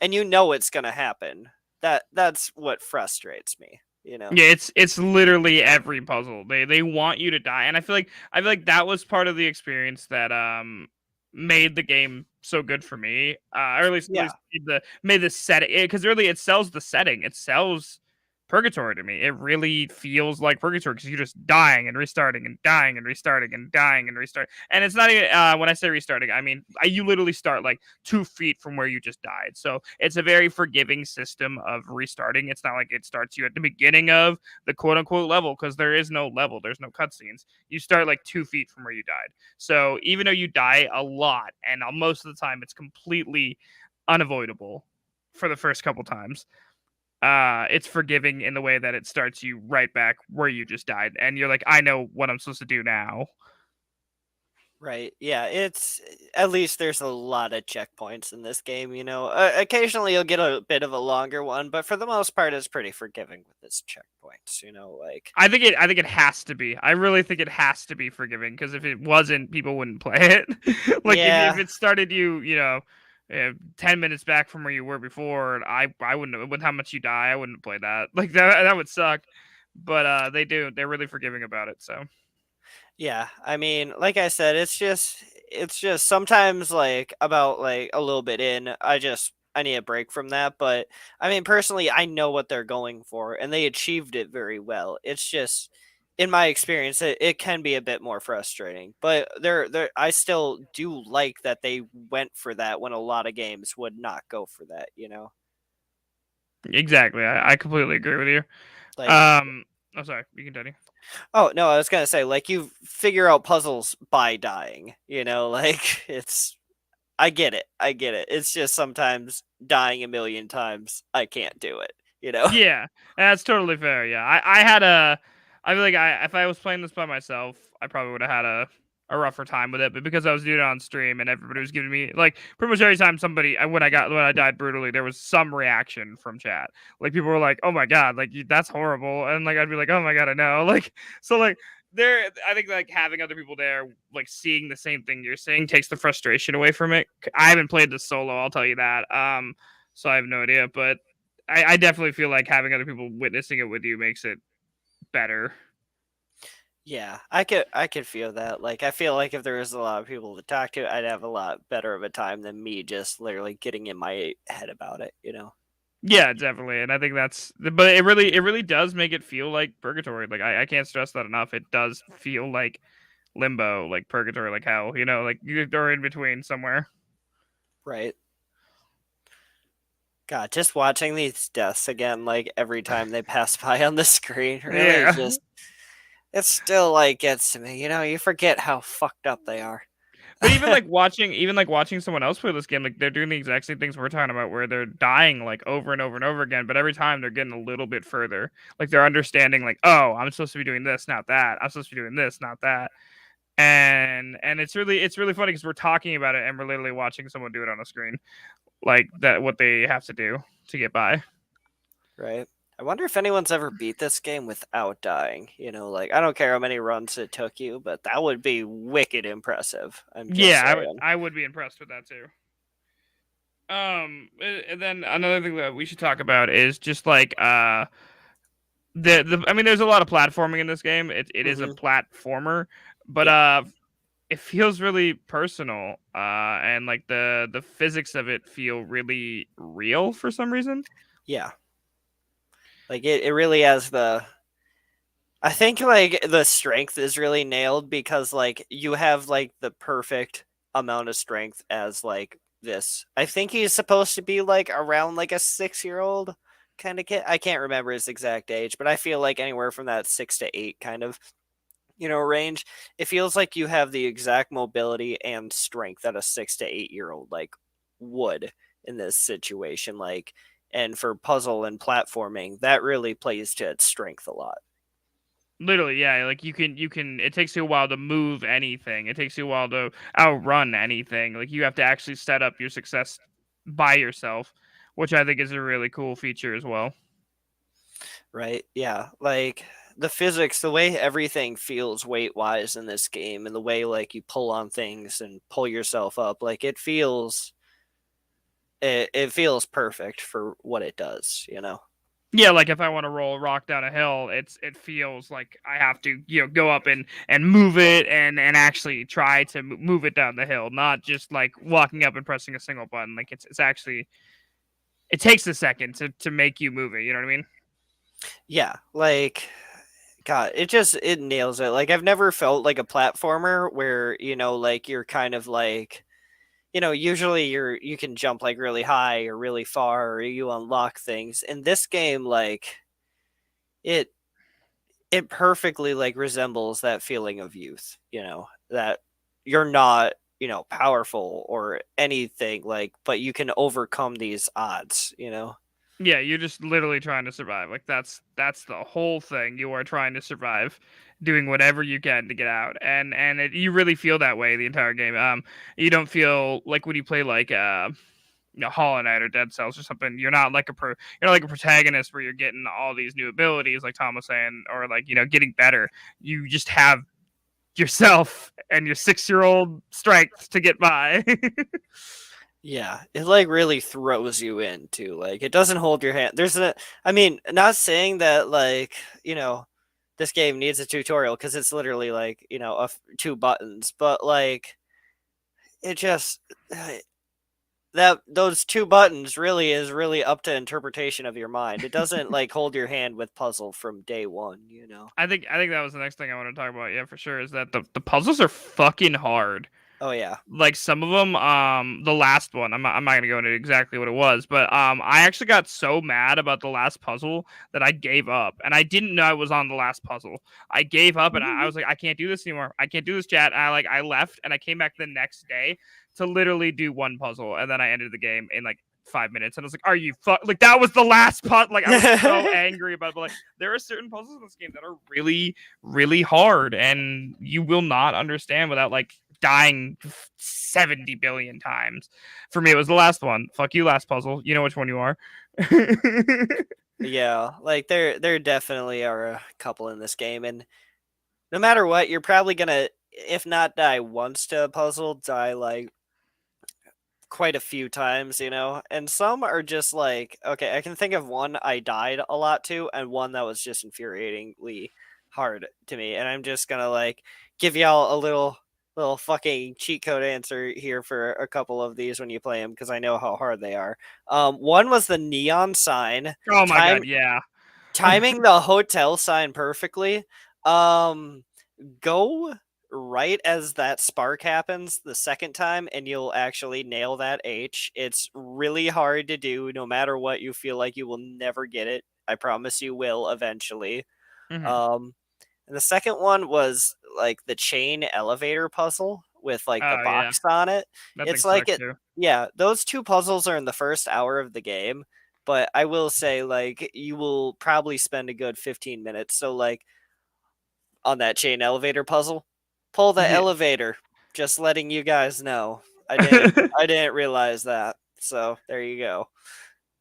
Speaker 2: it's gonna happen. That's what frustrates me.
Speaker 1: Yeah, it's literally every puzzle. They want you to die, and I feel like that was part of the experience that made the game so good for me. Or at least
Speaker 2: Yeah.
Speaker 1: made the setting, because really it sells the setting. It sells purgatory to me. It really feels like purgatory because you're just dying and restarting and dying and restarting and dying and restart. And it's not even when I say restarting, I mean you literally start like 2 feet from where you just died. So it's a very forgiving system of restarting. It's not like it starts you at the beginning of the quote unquote level, because there is no level. There's no cutscenes. You start like 2 feet from where you died. So even though you die a lot, and most of the time it's completely unavoidable for the first couple times, it's forgiving in the way that it starts you right back where you just died, and you're like, I know what I'm supposed to do now.
Speaker 2: Right. Yeah, it's at least there's a lot of checkpoints in this game, Occasionally you'll get a bit of a longer one, but for the most part it's pretty forgiving with its checkpoints, like
Speaker 1: I think it has to be. I really think it has to be forgiving, because if it wasn't, people wouldn't play it. Like if
Speaker 2: yeah.
Speaker 1: it started you, 10 minutes back from where you were before, I wouldn't, with how much you die, I wouldn't play that. Like that would suck. But they're really forgiving about it. So
Speaker 2: Yeah, I mean, like I said, it's just sometimes like about like a little bit in, I need a break from that, but I mean, personally, I know what they're going for and they achieved it very well. It's just in my experience it can be a bit more frustrating, but I still do like that they went for that when a lot of games would not go for that.
Speaker 1: exactly, I completely agree with you.
Speaker 2: Like,
Speaker 1: Oh, sorry, you can continue.
Speaker 2: oh no, I was gonna say, like, you figure out puzzles by dying, like it's I get it. I get it. It's just sometimes dying a million times, I can't do it.
Speaker 1: Yeah, that's totally fair. Yeah, I feel like if I was playing this by myself, I probably would have had a rougher time with it. But because I was doing it on stream and everybody was giving me like pretty much every time when I died brutally, there was some reaction from chat. Like people were like, "Oh my god, like that's horrible," and like I'd be like, "Oh my god, I know." Like so like. I think like having other people there, like seeing the same thing you're seeing, takes the frustration away from it. I haven't played this solo, I'll tell you that. So I have no idea, but I definitely feel like having other people witnessing it with you makes it better.
Speaker 2: Yeah, I could feel that. Like, I feel like if there was a lot of people to talk to, I'd have a lot better of a time than me just literally getting in my head about it.
Speaker 1: Yeah, definitely, and I think but it really does make it feel like purgatory. Like I can't stress that enough. It does feel like limbo, like purgatory, like hell. Like you're in between somewhere.
Speaker 2: Right. God, just watching these deaths again, like every time they pass by on the screen, really
Speaker 1: Yeah.
Speaker 2: just it still like gets to me. You forget how fucked up they are.
Speaker 1: But even like watching someone else play this game, like they're doing the exact same things we're talking about, where they're dying like over and over and over again. But every time they're getting a little bit further. Like they're understanding, like, oh, I'm supposed to be doing this, not that. I'm supposed to be doing this, not that. And it's really funny because we're talking about it and we're literally watching someone do it on a screen, like that, what they have to do to get by.
Speaker 2: Right. I wonder if anyone's ever beat this game without dying. Like I don't care how many runs it took you, but that would be wicked impressive. I'm just
Speaker 1: Yeah, I would
Speaker 2: saying.
Speaker 1: I would be impressed with that too. And then another thing that we should talk about is just like I mean, there's a lot of platforming in this game. It is a
Speaker 2: Hmm.
Speaker 1: platformer, but it feels really personal, and like the physics of it feel really real for some reason.
Speaker 2: Yeah. Like it really has I think like the strength is really nailed because like you have like the perfect amount of strength as like this. I think he's supposed to be like around like a 6-year-old kind of kid. I can't remember his exact age, but I feel like anywhere from that 6 to 8 kind of, range. It feels like you have the exact mobility and strength that a 6 to 8-year-old like would in this situation. Like, and for puzzle and platforming, that really plays to its strength a lot.
Speaker 1: Literally, yeah. Like you can. It takes you a while to move anything. It takes you a while to outrun anything. Like you have to actually set up your success by yourself, which I think is a really cool feature as well.
Speaker 2: Right? Yeah. Like the physics, the way everything feels weight wise in this game, and the way like you pull on things and pull yourself up, like it feels perfect for what it does.
Speaker 1: Yeah, like if I want to roll a rock down a hill, it feels like I have to go up and move it and actually try to move it down the hill, not just like walking up and pressing a single button. Like it's actually it takes a second to make you move it. You know what I mean?
Speaker 2: Yeah. Like God, it nails it. Like I've never felt like a platformer where, like you're kind of like, usually you can jump like really high or really far or you unlock things. In this game, like it it perfectly like resembles that feeling of youth, that you're not, powerful or anything like, but you can overcome these odds.
Speaker 1: Yeah, you're just literally trying to survive. Like that's the whole thing. You are trying to survive, doing whatever you can to get out, and you really feel that way the entire game. You don't feel like when you play like Hollow Knight or Dead Cells or something. You're not like you're not like a protagonist where you're getting all these new abilities, like Tom was saying, or like getting better. You just have yourself and your 6-year-old strength to get by.
Speaker 2: Yeah, it like really throws you in too. Like it doesn't hold your hand. I mean, not saying that like, this game needs a tutorial because it's literally like, two buttons, but like it just that those two buttons really is really up to interpretation of your mind. It doesn't like hold your hand with puzzle from day one.
Speaker 1: I think that was the next thing I want to talk about. Yeah, for sure. Is that the puzzles are fucking hard.
Speaker 2: Oh yeah.
Speaker 1: Like some of them, the last one, I'm not gonna go into exactly what it was, but I actually got so mad about the last puzzle that I gave up, and I didn't know I was on the last puzzle. I gave up, and I was like, I can't do this anymore. I can't do this, chat. And I left, and I came back the next day to literally do one puzzle, and then I ended the game in like 5 minutes, and I was like, "Are you like that was the last puzzle?" Like I was so angry about it. But like there are certain puzzles in this game that are really, really hard, and you will not understand without like dying 70 billion times. For me, it was the last one. Fuck you, last puzzle. You know which one you are.
Speaker 2: Yeah, like there definitely are a couple in this game, and no matter what, you're probably gonna, if not die once to a puzzle, die like quite a few times. And some are just like, okay, I can think of one I died a lot to, and one that was just infuriatingly hard to me. And I'm just gonna like give y'all a little fucking cheat code answer here for a couple of these when you play them because I know how hard they are. One was the neon sign.
Speaker 1: Oh my god, yeah.
Speaker 2: Timing the hotel sign perfectly. Go right as that spark happens the second time and you'll actually nail that H. It's really hard to do no matter what. You feel like you will never get it. I promise you will eventually.
Speaker 1: Mhm.
Speaker 2: And the second one was like the chain elevator puzzle with like the
Speaker 1: Oh yeah,
Speaker 2: box on it.
Speaker 1: that thing
Speaker 2: It's like
Speaker 1: sucks
Speaker 2: it
Speaker 1: too.
Speaker 2: Yeah, those two puzzles are in the first hour of the game, but I will say like you will probably spend a good 15 minutes. So like on that chain elevator puzzle, pull the
Speaker 1: Yeah.
Speaker 2: elevator. Just letting you guys know. I didn't realize that. So there you go.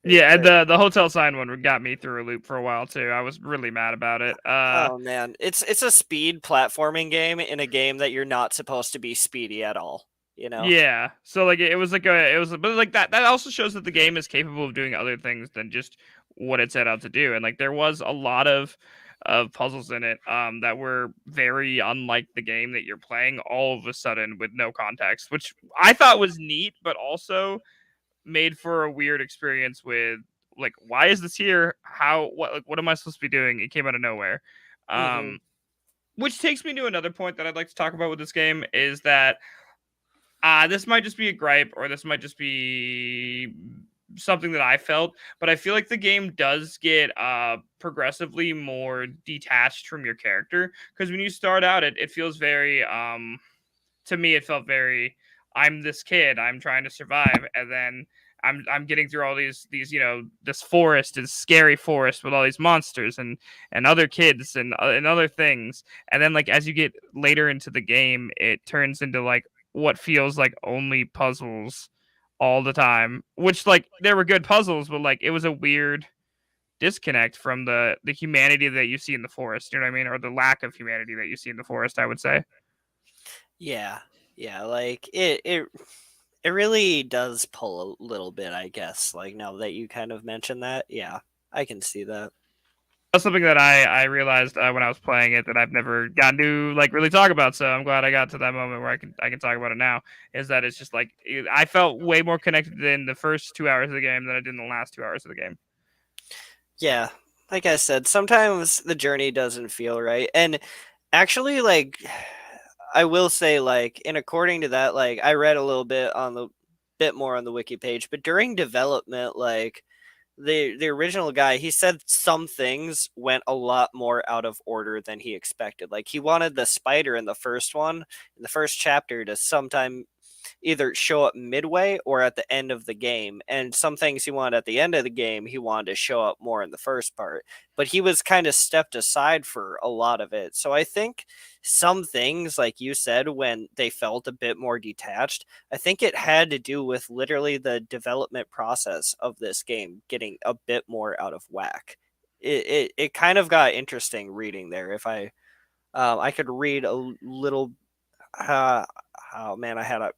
Speaker 1: Yeah, and
Speaker 2: There-
Speaker 1: the hotel sign one got me through a loop for a while too. I was really mad about it.
Speaker 2: Oh man, it's a speed platforming game in a game that you're not supposed to be speedy at all.
Speaker 1: Yeah. So like it was like but like that also shows that the game is capable of doing other things than just what it set out to do. And like there was a lot of of puzzles in it that were very unlike the game that you're playing all of a sudden with no context, which I thought was neat, but also made for a weird experience with like, why is this here? What am I supposed to be doing? It came out of nowhere.
Speaker 2: Hmm.
Speaker 1: Which takes me to another point that I'd like to talk about with this game is that this might just be a gripe, or this might just be something that I felt, but I feel like the game does get progressively more detached from your character, because when you start out, it feels very to me it felt very, I'm this kid, I'm trying to survive, and then I'm getting through all these this forest is scary forest with all these monsters and other kids and other things, and then like as you get later into the game, it turns into like what feels like only puzzles all the time, which like there were good puzzles, but like it was a weird disconnect from the humanity that you see in the forest, you know what I mean, or the lack of humanity that you see in the forest, I would say.
Speaker 2: Yeah, yeah, like it really does pull a little bit, I guess. Like now that you kind of mentioned that, yeah, I can see that.
Speaker 1: That's something that I realized when I was playing it that I've never gotten to like really talk about. So I'm glad I got to that moment where I can talk about it now. Is that it's just like I felt way more connected in the first 2 hours of the game than I did in the last 2 hours of the game.
Speaker 2: Yeah, like I said, sometimes the journey doesn't feel right, and actually, like I will say, like, and according to that, like I read a little bit on the bit more on the wiki page, but during development, like the original guy, he said some things went a lot more out of order than he expected. Like he wanted the spider in the first one, in the first chapter, to sometime either show up midway or at the end of the game. And some things he wanted at the end of the game, he wanted to show up more in the first part. But he was kind of stepped aside for a lot of it. So I think some things, like you said, when they felt a bit more detached, I think it had to do with literally the development process of this game getting a bit more out of whack. It kind of got interesting reading there. If I could read a little. Oh man, I had a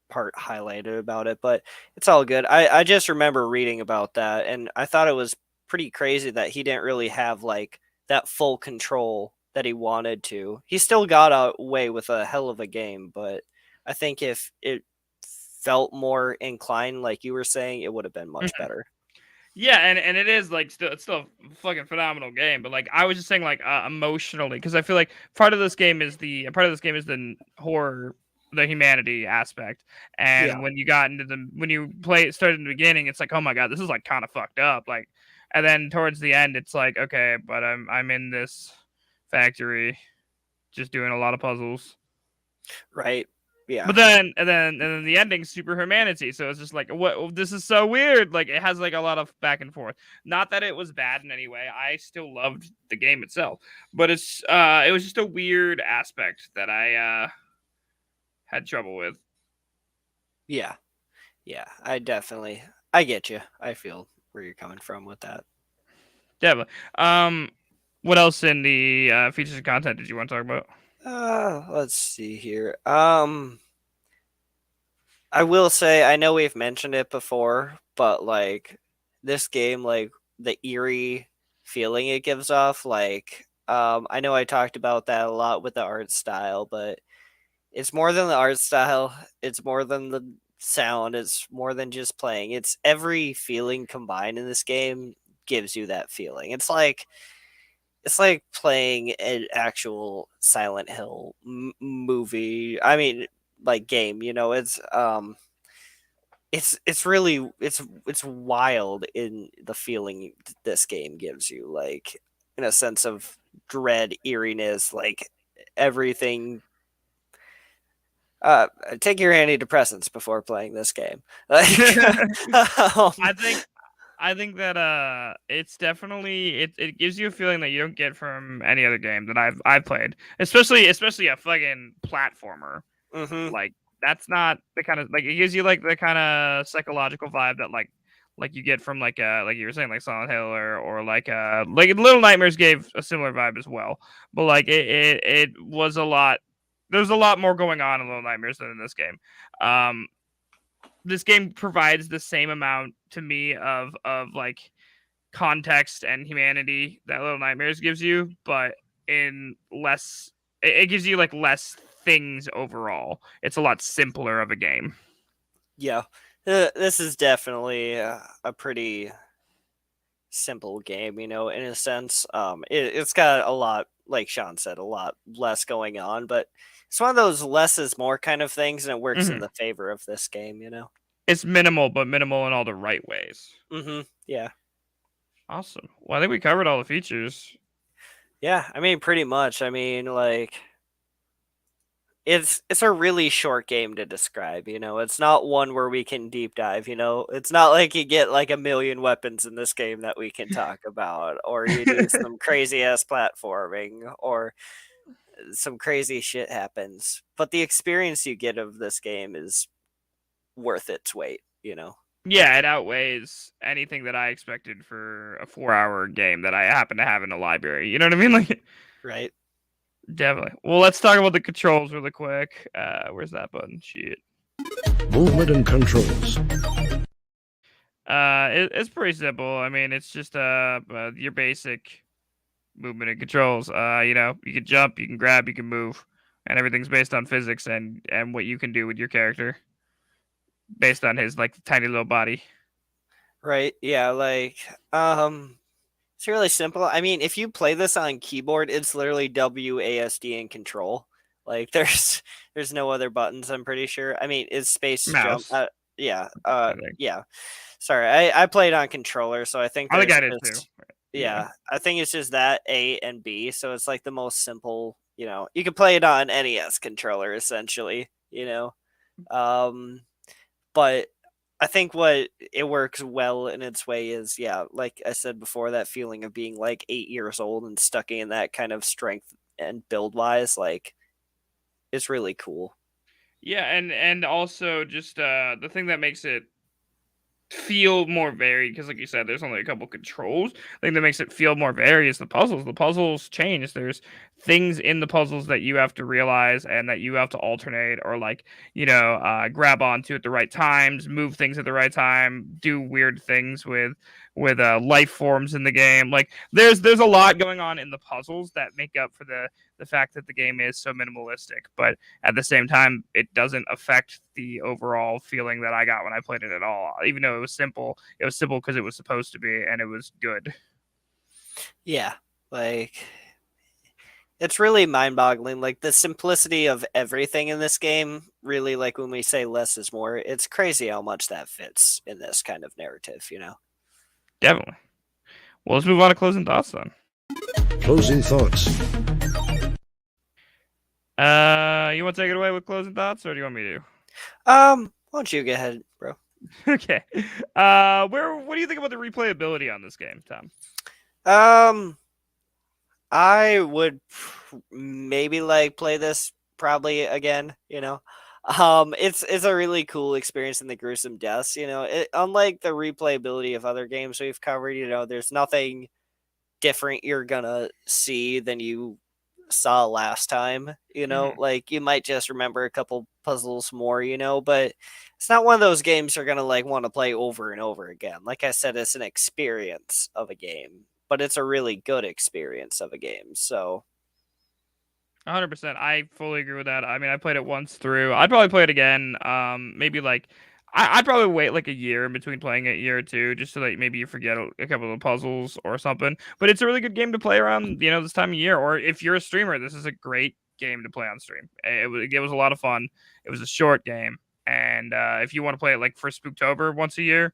Speaker 2: part highlighted about it, but it's all good. I just remember reading about that, and I thought it was pretty crazy that he didn't really have like that full control that he wanted to. He still got away with a hell of a game, but I think if it felt more inclined, like you were saying, it would have been much better.
Speaker 1: Yeah, and it is like still a fucking phenomenal game, but like I was just saying like emotionally, because I feel like part of this game is the horror, the humanity aspect,
Speaker 2: Yeah,
Speaker 1: and when you got into when you play it started in the beginning, it's like, oh my god, this is like kind of fucked up, like, and then towards the end, it's like, okay, but I'm in this factory just doing a lot of puzzles.
Speaker 2: right. Yeah.
Speaker 1: But then and then the ending's super humanity, so it's just like, what, this is so weird. Like it has like a lot of back and forth. Not that it was bad in any way. I still loved the game itself, but it was just a weird aspect that I had trouble with.
Speaker 2: Yeah. Yeah. I get you. I feel where you're coming from with that.
Speaker 1: Definitely. What else in the features and content did you want to talk about?
Speaker 2: Let's see here. I will say I know we've mentioned it before, but like this game, like the eerie feeling it gives off, like I know I talked about that a lot with the art style, but it's more than the art style, it's more than the sound, it's more than just playing. It's every feeling combined in this game gives you that feeling. It's like playing an actual Silent Hill movie. I mean, like game. It's really it's wild in the feeling this game gives you, like in a sense of dread, eeriness, like everything. Uh, Take your antidepressants before playing this game. Like,
Speaker 1: I think I think that it's definitely it gives you a feeling that you don't get from any other game that I've played, especially a fucking platformer.
Speaker 2: hmm
Speaker 1: Like that's not the kind of, like, it gives you like the kind of psychological vibe that like you get from like you were saying, like Silent Hill, or like Little Nightmares gave a similar vibe as well. But like it was a lot. There's a lot more going on in Little Nightmares than in this game. Um, this game provides the same amount to me of like context and humanity that Little Nightmares gives you, but in less. It gives you like less things overall. It's a lot simpler of a game.
Speaker 2: Yeah, this is definitely a pretty simple game, in a sense. It's got a lot, like Sean said, a lot less going on, but it's one of those less is more kind of things, and it works in the favor of this game.
Speaker 1: It's minimal, but minimal in all the right ways.
Speaker 2: Yeah.
Speaker 1: Awesome. Well, I think we covered all the features.
Speaker 2: Yeah, I mean, pretty much. I mean, like, it's a really short game to describe. It's not one where we can deep dive. It's not like you get like a million weapons in this game that we can talk about, or you do some crazy ass platforming, or some crazy shit happens. But the experience you get of this game is worth its weight.
Speaker 1: Yeah, it outweighs anything that I expected for a 4-hour game that I happen to have in a library. You know what I mean? Like,
Speaker 2: Right.
Speaker 1: Definitely. Well, let's talk about the controls really quick. Where's that button? Shit.
Speaker 3: Movement and controls.
Speaker 1: It's pretty simple. I mean, it's just your basic movement and controls. You can jump, you can grab, you can move, and everything's based on physics and what you can do with your character, based on his like tiny little body.
Speaker 2: Right. Yeah. Like, it's really simple. I mean, if you play this on keyboard, it's literally WASD and control. Like, there's no other buttons. I'm pretty sure. I mean, it's space
Speaker 1: Mouse.
Speaker 2: jump. Yeah.
Speaker 1: I think.
Speaker 2: Yeah. Sorry, I played on controller, so I think
Speaker 1: I think
Speaker 2: there's
Speaker 1: I did too.
Speaker 2: just yeah, I think it's just that A and B. So it's like the most simple. You can play it on NES controller essentially. But I think what it works well in its way is, yeah, like I said before, that feeling of being like 8 years old and stuck in that kind of strength and build wise, like, it's really cool.
Speaker 1: Yeah, and also just the thing that makes it feel more varied, because like you said, there's only a couple controls. The thing that makes it feel more varied is the puzzles. The puzzles change. There's things in the puzzles that you have to realize and that you have to alternate, or like grab onto at the right times, move things at the right time, do weird things with life forms in the game. Like there's a lot going on in the puzzles that make up for the fact that the game is so minimalistic, but at the same time, it doesn't affect the overall feeling that I got when I played it at all. Even though it was simple because it was supposed to be, and it was good.
Speaker 2: Yeah, like, it's really mind-boggling. Like, the simplicity of everything in this game, really, like when we say less is more, it's crazy how much that fits in this kind of narrative.
Speaker 1: Definitely. Well, let's move on to closing thoughts then.
Speaker 3: Closing thoughts.
Speaker 1: You want to take it away with closing thoughts, or do you want me to?
Speaker 2: Why don't you go ahead, bro?
Speaker 1: Okay. What do you think about the replayability on this game, Tom?
Speaker 2: I would maybe like play this probably again. It's a really cool experience in the gruesome deaths. Unlike the replayability of other games we've covered, there's nothing different you're gonna see than you saw last time. Like, you might just remember a couple puzzles more, but it's not one of those games you're gonna like want to play over and over again. Like I said, it's an experience of a game, but it's a really good experience of a game. So
Speaker 1: 100%. I fully agree with that. I mean, I played it once through. I'd probably play it again. Maybe like I'd probably wait like a year in between playing it, a year or two, just so that maybe you forget a couple of puzzles or something. But it's a really good game to play around, this time of year. Or if you're a streamer, this is a great game to play on stream. It was a lot of fun. It was a short game, and if you want to play it like for Spooktober once a year,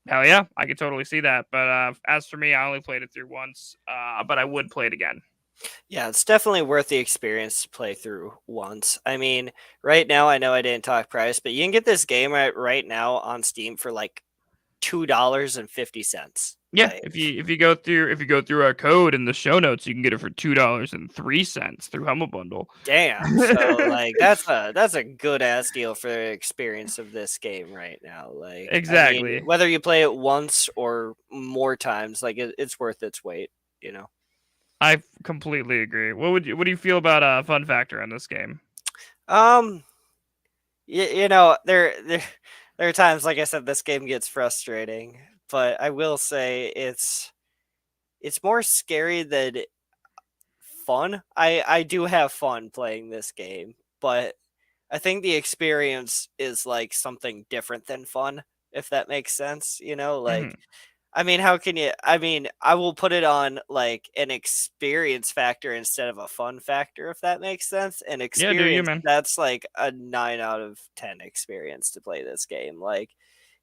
Speaker 1: hell yeah, I could totally see that. But as for me, I only played it through once, but I would play it again.
Speaker 2: yeah, it's definitely worth the experience to play through once. I mean, right now, I know I didn't talk price, but you can get this game right now on Steam for like $2.50.
Speaker 1: Yeah,
Speaker 2: Like,
Speaker 1: if you go through our code in the show notes, you can get it for $2.03 through Humble Bundle.
Speaker 2: damn. So like that's a good ass deal for the experience of this game right now. Like,
Speaker 1: Exactly.
Speaker 2: I mean, whether you play it once or more times, like it's worth its weight.
Speaker 1: I completely agree. What do you feel about fun factor on this game?
Speaker 2: There are times, like I said, this game gets frustrating, but I will say it's more scary than fun. I do have fun playing this game, but I think the experience is like something different than fun, if that makes sense.
Speaker 1: Mhm.
Speaker 2: I mean, how can you? I mean, I will put it on like an experience factor instead of a fun factor, if that makes sense. An
Speaker 1: Yeah, do you,
Speaker 2: experience,
Speaker 1: man?
Speaker 2: that's like a 9 out of 10 experience to play this game. Like,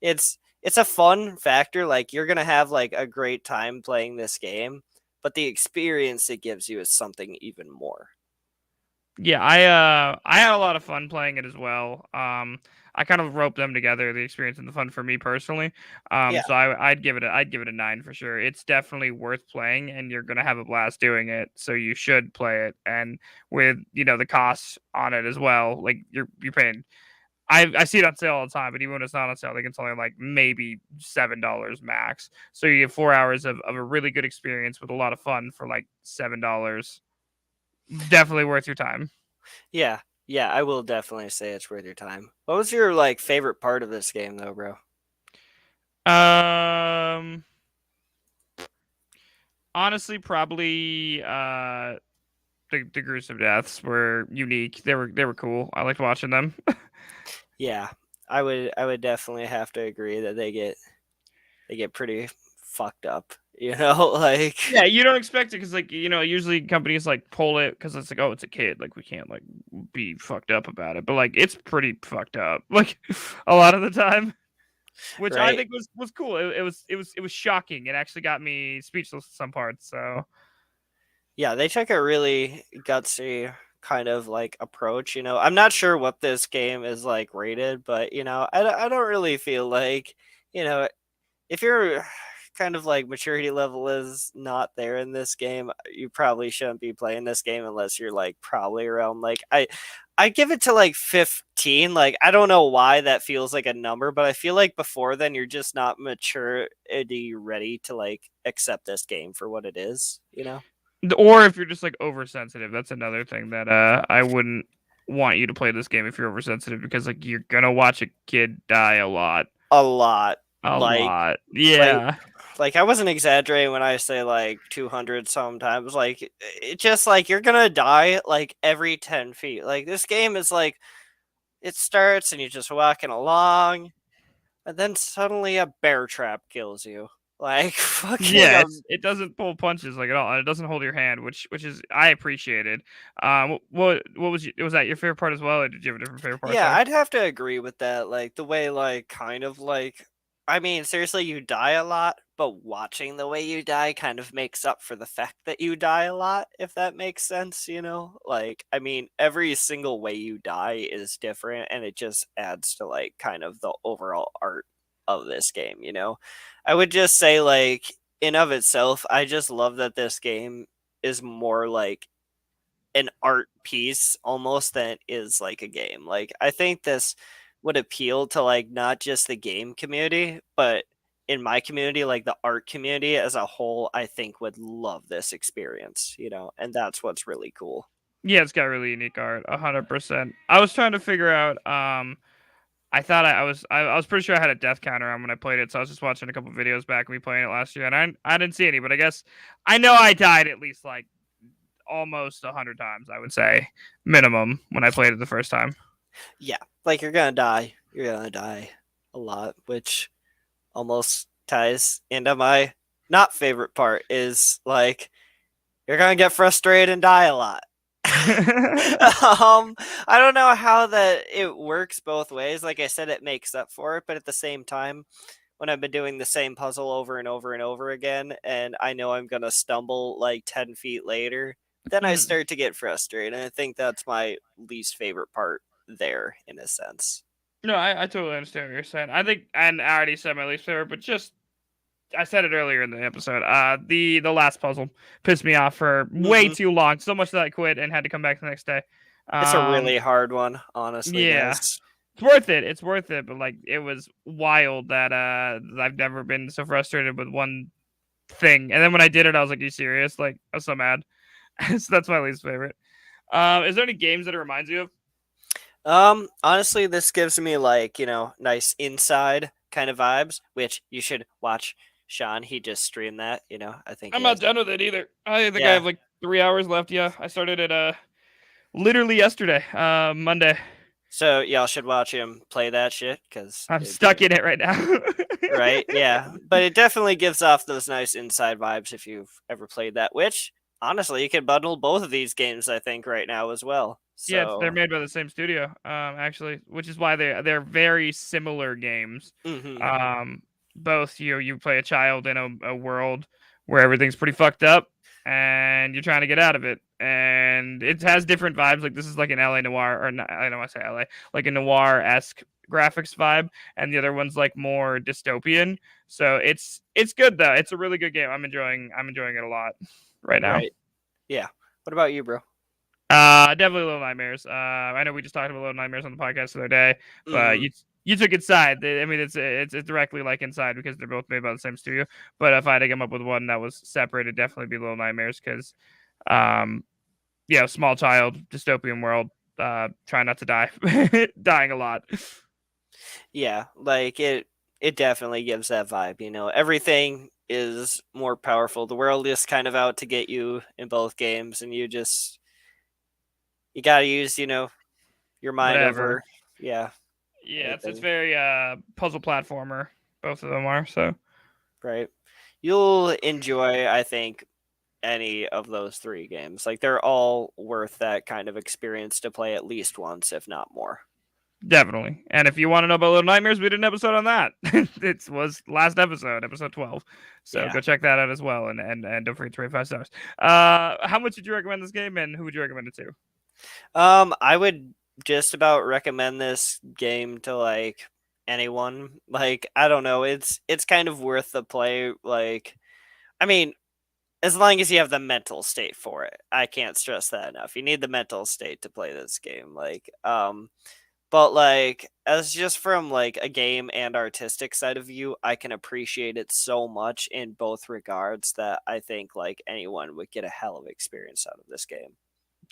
Speaker 2: it's a fun factor. Like, you're gonna have like a great time playing this game, but the experience it gives you is something even more.
Speaker 1: Yeah, I had a lot of fun playing it as well. I kind of roped them together, the experience and the fun for me personally.
Speaker 2: Yeah,
Speaker 1: So I'd give it a 9 for sure. It's definitely worth playing, and you're gonna have a blast doing it. So you should play it, and with the costs on it as well, like you're paying. I see it on sale all the time, but even when it's not on sale, I think it's only like maybe $7 max. So you get 4 hours of a really good experience with a lot of fun for like $7. Definitely worth your time.
Speaker 2: yeah, yeah. I will definitely say it's worth your time. What was your like favorite part of this game, though, bro?
Speaker 1: Um, Honestly, probably the gruesome deaths were unique. They were cool. I liked watching them.
Speaker 2: Yeah, I would definitely have to agree that they get pretty fucked up. Like
Speaker 1: Yeah, you don't expect it because like usually companies like pull it because it's like, oh, it's a kid, like we can't like be fucked up about it, but like it's pretty fucked up like a lot of the time, which I
Speaker 2: right?
Speaker 1: think was cool. It was shocking. It actually got me speechless in some parts. So
Speaker 2: Yeah, they took a really gutsy kind of like approach. I'm not sure what this game is like rated, but I don't really feel like you know if your kind of like maturity level is not there in this game, you probably shouldn't be playing this game unless you're like probably around like I give it to like 15. Like I don't know why that feels like a number, but I feel like before then you're just not maturity ready to like accept this game for what it is.
Speaker 1: or if you're just like oversensitive, that's another thing that I wouldn't want you to play this game if you're oversensitive because like you're gonna watch a kid die a lot.
Speaker 2: A lot.
Speaker 1: A
Speaker 2: Like
Speaker 1: lot.
Speaker 2: like
Speaker 1: Yeah.
Speaker 2: like I wasn't exaggerating when I say like 200 sometimes. Like it just like you're gonna die like every 10 feet. Like this game is like it starts and you're just walking along, and then suddenly a bear trap kills you. Like fucking
Speaker 1: Yeah, it doesn't pull punches like at all, and it doesn't hold your hand, which is I appreciated. Was that your favorite part as well, or did you have a different favorite part
Speaker 2: Yeah,
Speaker 1: there?
Speaker 2: I'd have to agree with that. Like the way, like, kind of like, I mean, seriously, you die a lot, but watching the way you die kind of makes up for the fact that you die a lot, if that makes sense. Like, I mean, every single way you die is different, and it just adds to, like, kind of the overall art of this game. I would just say, like, in of itself, I just love that this game is more like an art piece almost than it is like a game. Like I think this would appeal to like not just the game community, but in my community, like the art community as a whole, I think would love this experience, and that's what's really cool.
Speaker 1: Yeah, it's got really unique art, 100%. I was trying to figure out. I thought I was pretty sure I had a death counter on when I played it, so I was just watching a couple videos back of me playing it last year, and I didn't see any, but I guess I know I died at least like almost 100 times. I would say minimum when I played it the first time.
Speaker 2: Yeah, like you're gonna die. You're gonna die a lot, which almost ties into my not favorite part is like you're gonna get frustrated and die a lot. I don't know how that it works both ways. Like I said, it makes up for it, but at the same time, when I've been doing the same puzzle over and over and over again, and I know I'm gonna stumble like 10 feet later, then I
Speaker 1: Mhm.
Speaker 2: start to get frustrated. And I think that's my least favorite part there, in a sense.
Speaker 1: No, I totally understand what you're saying. I think, and I already said my least favorite, but just I said it earlier in the episode. The last puzzle pissed me off for way
Speaker 2: Hmm.
Speaker 1: too long, so much that I quit and had to come back the next day.
Speaker 2: It's a
Speaker 1: Um,
Speaker 2: really hard one, honestly,
Speaker 1: yeah,
Speaker 2: guys.
Speaker 1: it's worth it. It's worth it, but like it was wild that I've never been so frustrated with one thing. And then when I did it, I was like, "Are you serious?" Like I was so mad. So that's my least favorite. Is there any games that it reminds you of?
Speaker 2: Honestly, this gives me like, nice inside kind of vibes, which you should watch Sean. He just streamed that, I think
Speaker 1: I'm
Speaker 2: he
Speaker 1: not
Speaker 2: has.
Speaker 1: done with it either. I think I
Speaker 2: Yeah.
Speaker 1: have like 3 hours left. Yeah, I started it literally yesterday, Monday.
Speaker 2: So y'all should watch him play that shit because
Speaker 1: I'm stuck in it right now.
Speaker 2: right, yeah. But it definitely gives off those nice inside vibes if you've ever played that. Which honestly, you can bundle both of these games, I think, right now as well.
Speaker 1: Yeah, they're
Speaker 2: So,
Speaker 1: made by the same studio, actually, which is why they're very similar games.
Speaker 2: mhm.
Speaker 1: Both you play a child in a world where everything's pretty fucked up, and you're trying to get out of it, and it has different vibes. Like this is like an LA noir, or not, I don't want to say LA, like a noir-esque graphics vibe, and the other one's like more dystopian. So it's good though. It's a really good game. I'm enjoying it a lot right now.
Speaker 2: Right. Yeah. What about you, bro?
Speaker 1: Definitely Little Nightmares. I know we just talked about Little Nightmares on the podcast the other day, but
Speaker 2: Mhm.
Speaker 1: you took Inside. I mean, it's directly like Inside because they're both made by the same studio. But if I had to come up with one that was separated, definitely be Little Nightmares because, um, small child, dystopian world, try not to die, dying a lot.
Speaker 2: Yeah, like it definitely gives that vibe, Everything is more powerful. The world is kind of out to get you in both games, and you got to use, your mind
Speaker 1: Whatever.
Speaker 2: over, yeah,
Speaker 1: Yeah, it's
Speaker 2: anything,
Speaker 1: very puzzle platformer. Both of them are so.
Speaker 2: right? You'll enjoy, I think, any of those three games. Like they're all worth that kind of experience to play at least once, if not more.
Speaker 1: Definitely. And if you want to know about Little Nightmares, we did an episode on that. It was last episode 12. So
Speaker 2: Yeah.
Speaker 1: go check that out as well. And don't forget to rate 5 stars. How much would you recommend this game and who would you recommend it to?
Speaker 2: I would just about recommend this game to like anyone. Like, I don't know, it's kind of worth the play. Like, I mean, as long as you have the mental state for it. I can't stress that enough. You need the mental state to play this game. But like as just from like a game and artistic side of view, I can appreciate it so much in both regards that I think like anyone would get a hell of experience out of this game.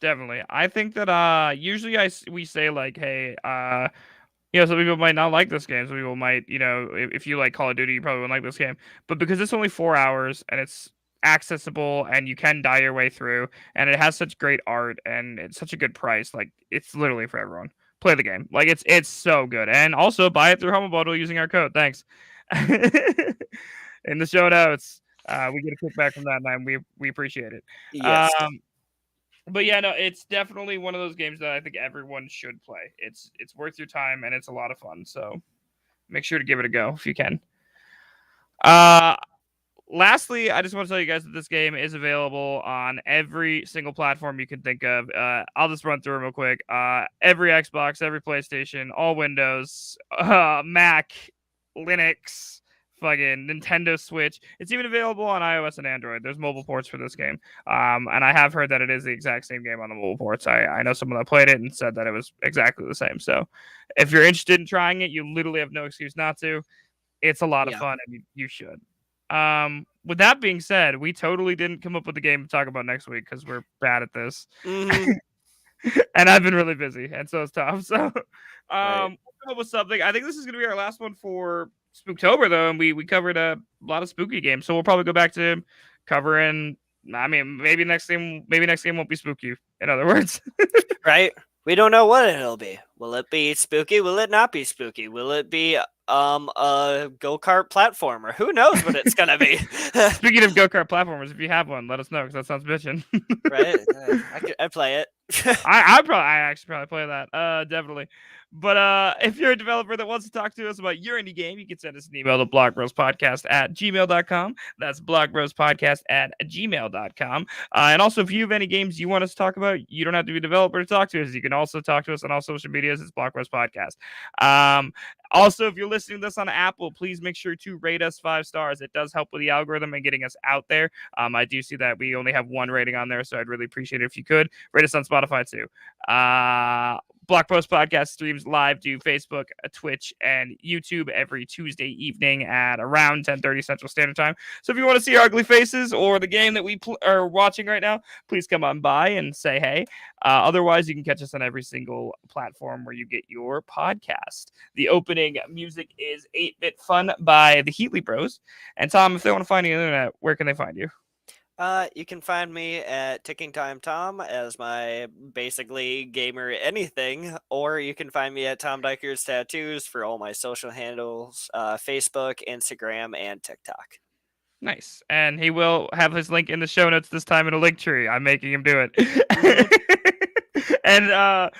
Speaker 1: Definitely. I think that usually we say like, hey, some people might not like this game. Some people might, if you like Call of Duty, you probably wouldn't like this game. But because it's only 4 hours and it's accessible and you can die your way through, and it has such great art and it's such a good price, like it's literally for everyone. Play the game. Like it's so good. And also buy it through Humble Bundle using our code. Thanks. In the show notes, we get a kickback from that, and we appreciate it.
Speaker 2: Yes.
Speaker 1: But yeah, no, it's definitely one of those games that I think everyone should play. It's worth your time and it's a lot of fun. So make sure to give it a go if you can. Lastly, I just want to tell you guys that this game is available on every single platform you can think of. I'll just run through them real quick. Every Xbox, every PlayStation, all Windows, Mac, Linux, fucking Nintendo Switch. It's even available on iOS and Android. There's mobile ports for this game. And I have heard that it is the exact same game on the mobile ports. I know someone that played it and said that it was exactly the same. So if you're interested in trying it, you literally have no excuse not to. It's a lot of fun and you should. With that being said, we totally didn't come up with a game to talk about next week because we're bad at this.
Speaker 2: Mm-hmm.
Speaker 1: And I've been really busy, and so it's tough. So,
Speaker 2: Right.
Speaker 1: we'll come up with something. I think this is going to be our last one for Spooktober, though, and we covered a lot of spooky games. So we'll probably go back to covering. I mean, maybe next game won't be spooky. In other words,
Speaker 2: Right? We don't know what it'll be. Will it be spooky? Will it not be spooky? Will it be a go-kart platformer? Who knows what it's gonna be?
Speaker 1: Speaking of go-kart platformers, if you have one, let us know because that sounds bitchin'.
Speaker 2: Right? I'd play it.
Speaker 1: I actually probably play that. Definitely. But if you're a developer that wants to talk to us about your indie game, you can send us an email to blogbrospodcast@gmail.com. That's blogbrospodcast@gmail.com. And also, if you have any games you want us to talk about, you don't have to be a developer to talk to us. You can also talk to us on all social medias. It's Block Bros Podcast. Also, if you're listening to this on Apple, please make sure to rate us 5 stars. It does help with the algorithm and getting us out there. I do see that we only have 1 rating on there, so I'd really appreciate it if you could. Rate us on Spotify Spotify too. Block Post Podcast streams live to Facebook, Twitch, and YouTube every Tuesday evening at around 10:30 Central Standard Time. So if you want to see our ugly faces or the game that we are watching right now, please come on by and say hey. Otherwise, you can catch us on every single platform where you get your podcast. The opening music is 8-Bit Fun by the Heatley Bros. And Tom, if they want to find you on the internet, where can they find you?
Speaker 2: You can find me at Ticking Time Tom as my basically gamer anything, or you can find me at Tom Dykers Tattoos for all my social handles, Facebook, Instagram, and TikTok.
Speaker 1: Nice. And he will have his link in the show notes this time in a link tree. I'm making him do it. And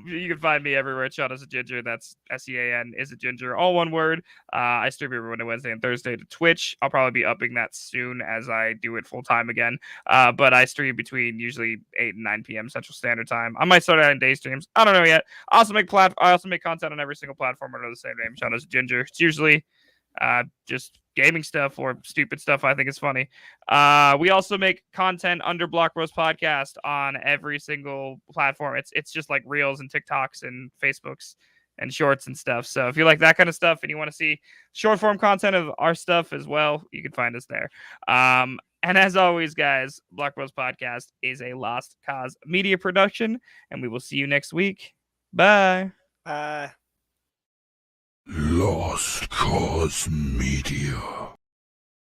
Speaker 1: you can find me everywhere. Sean is a Ginger. That's SEAN is a Ginger. All one word. I stream every Monday, Wednesday, and Thursday to Twitch. I'll probably be upping that soon as I do it full time again. But I stream between usually 8 and 9 p.m. Central Standard Time. I might start out in day streams. I don't know yet. I also make content on every single platform under the same name. Sean is a Ginger. It's usually just gaming stuff or stupid stuff I think is funny. We also make content under Block Bros Podcast on every single platform. It's just like Reels and TikToks and Facebooks and Shorts and stuff. So if you like that kind of stuff and you want to see short form content of our stuff as well, you can find us there. And as always, guys, Block Bros Podcast is a Lost Cause media production, and we will see you next week. Bye.
Speaker 2: Bye.
Speaker 3: Lost Cause Media.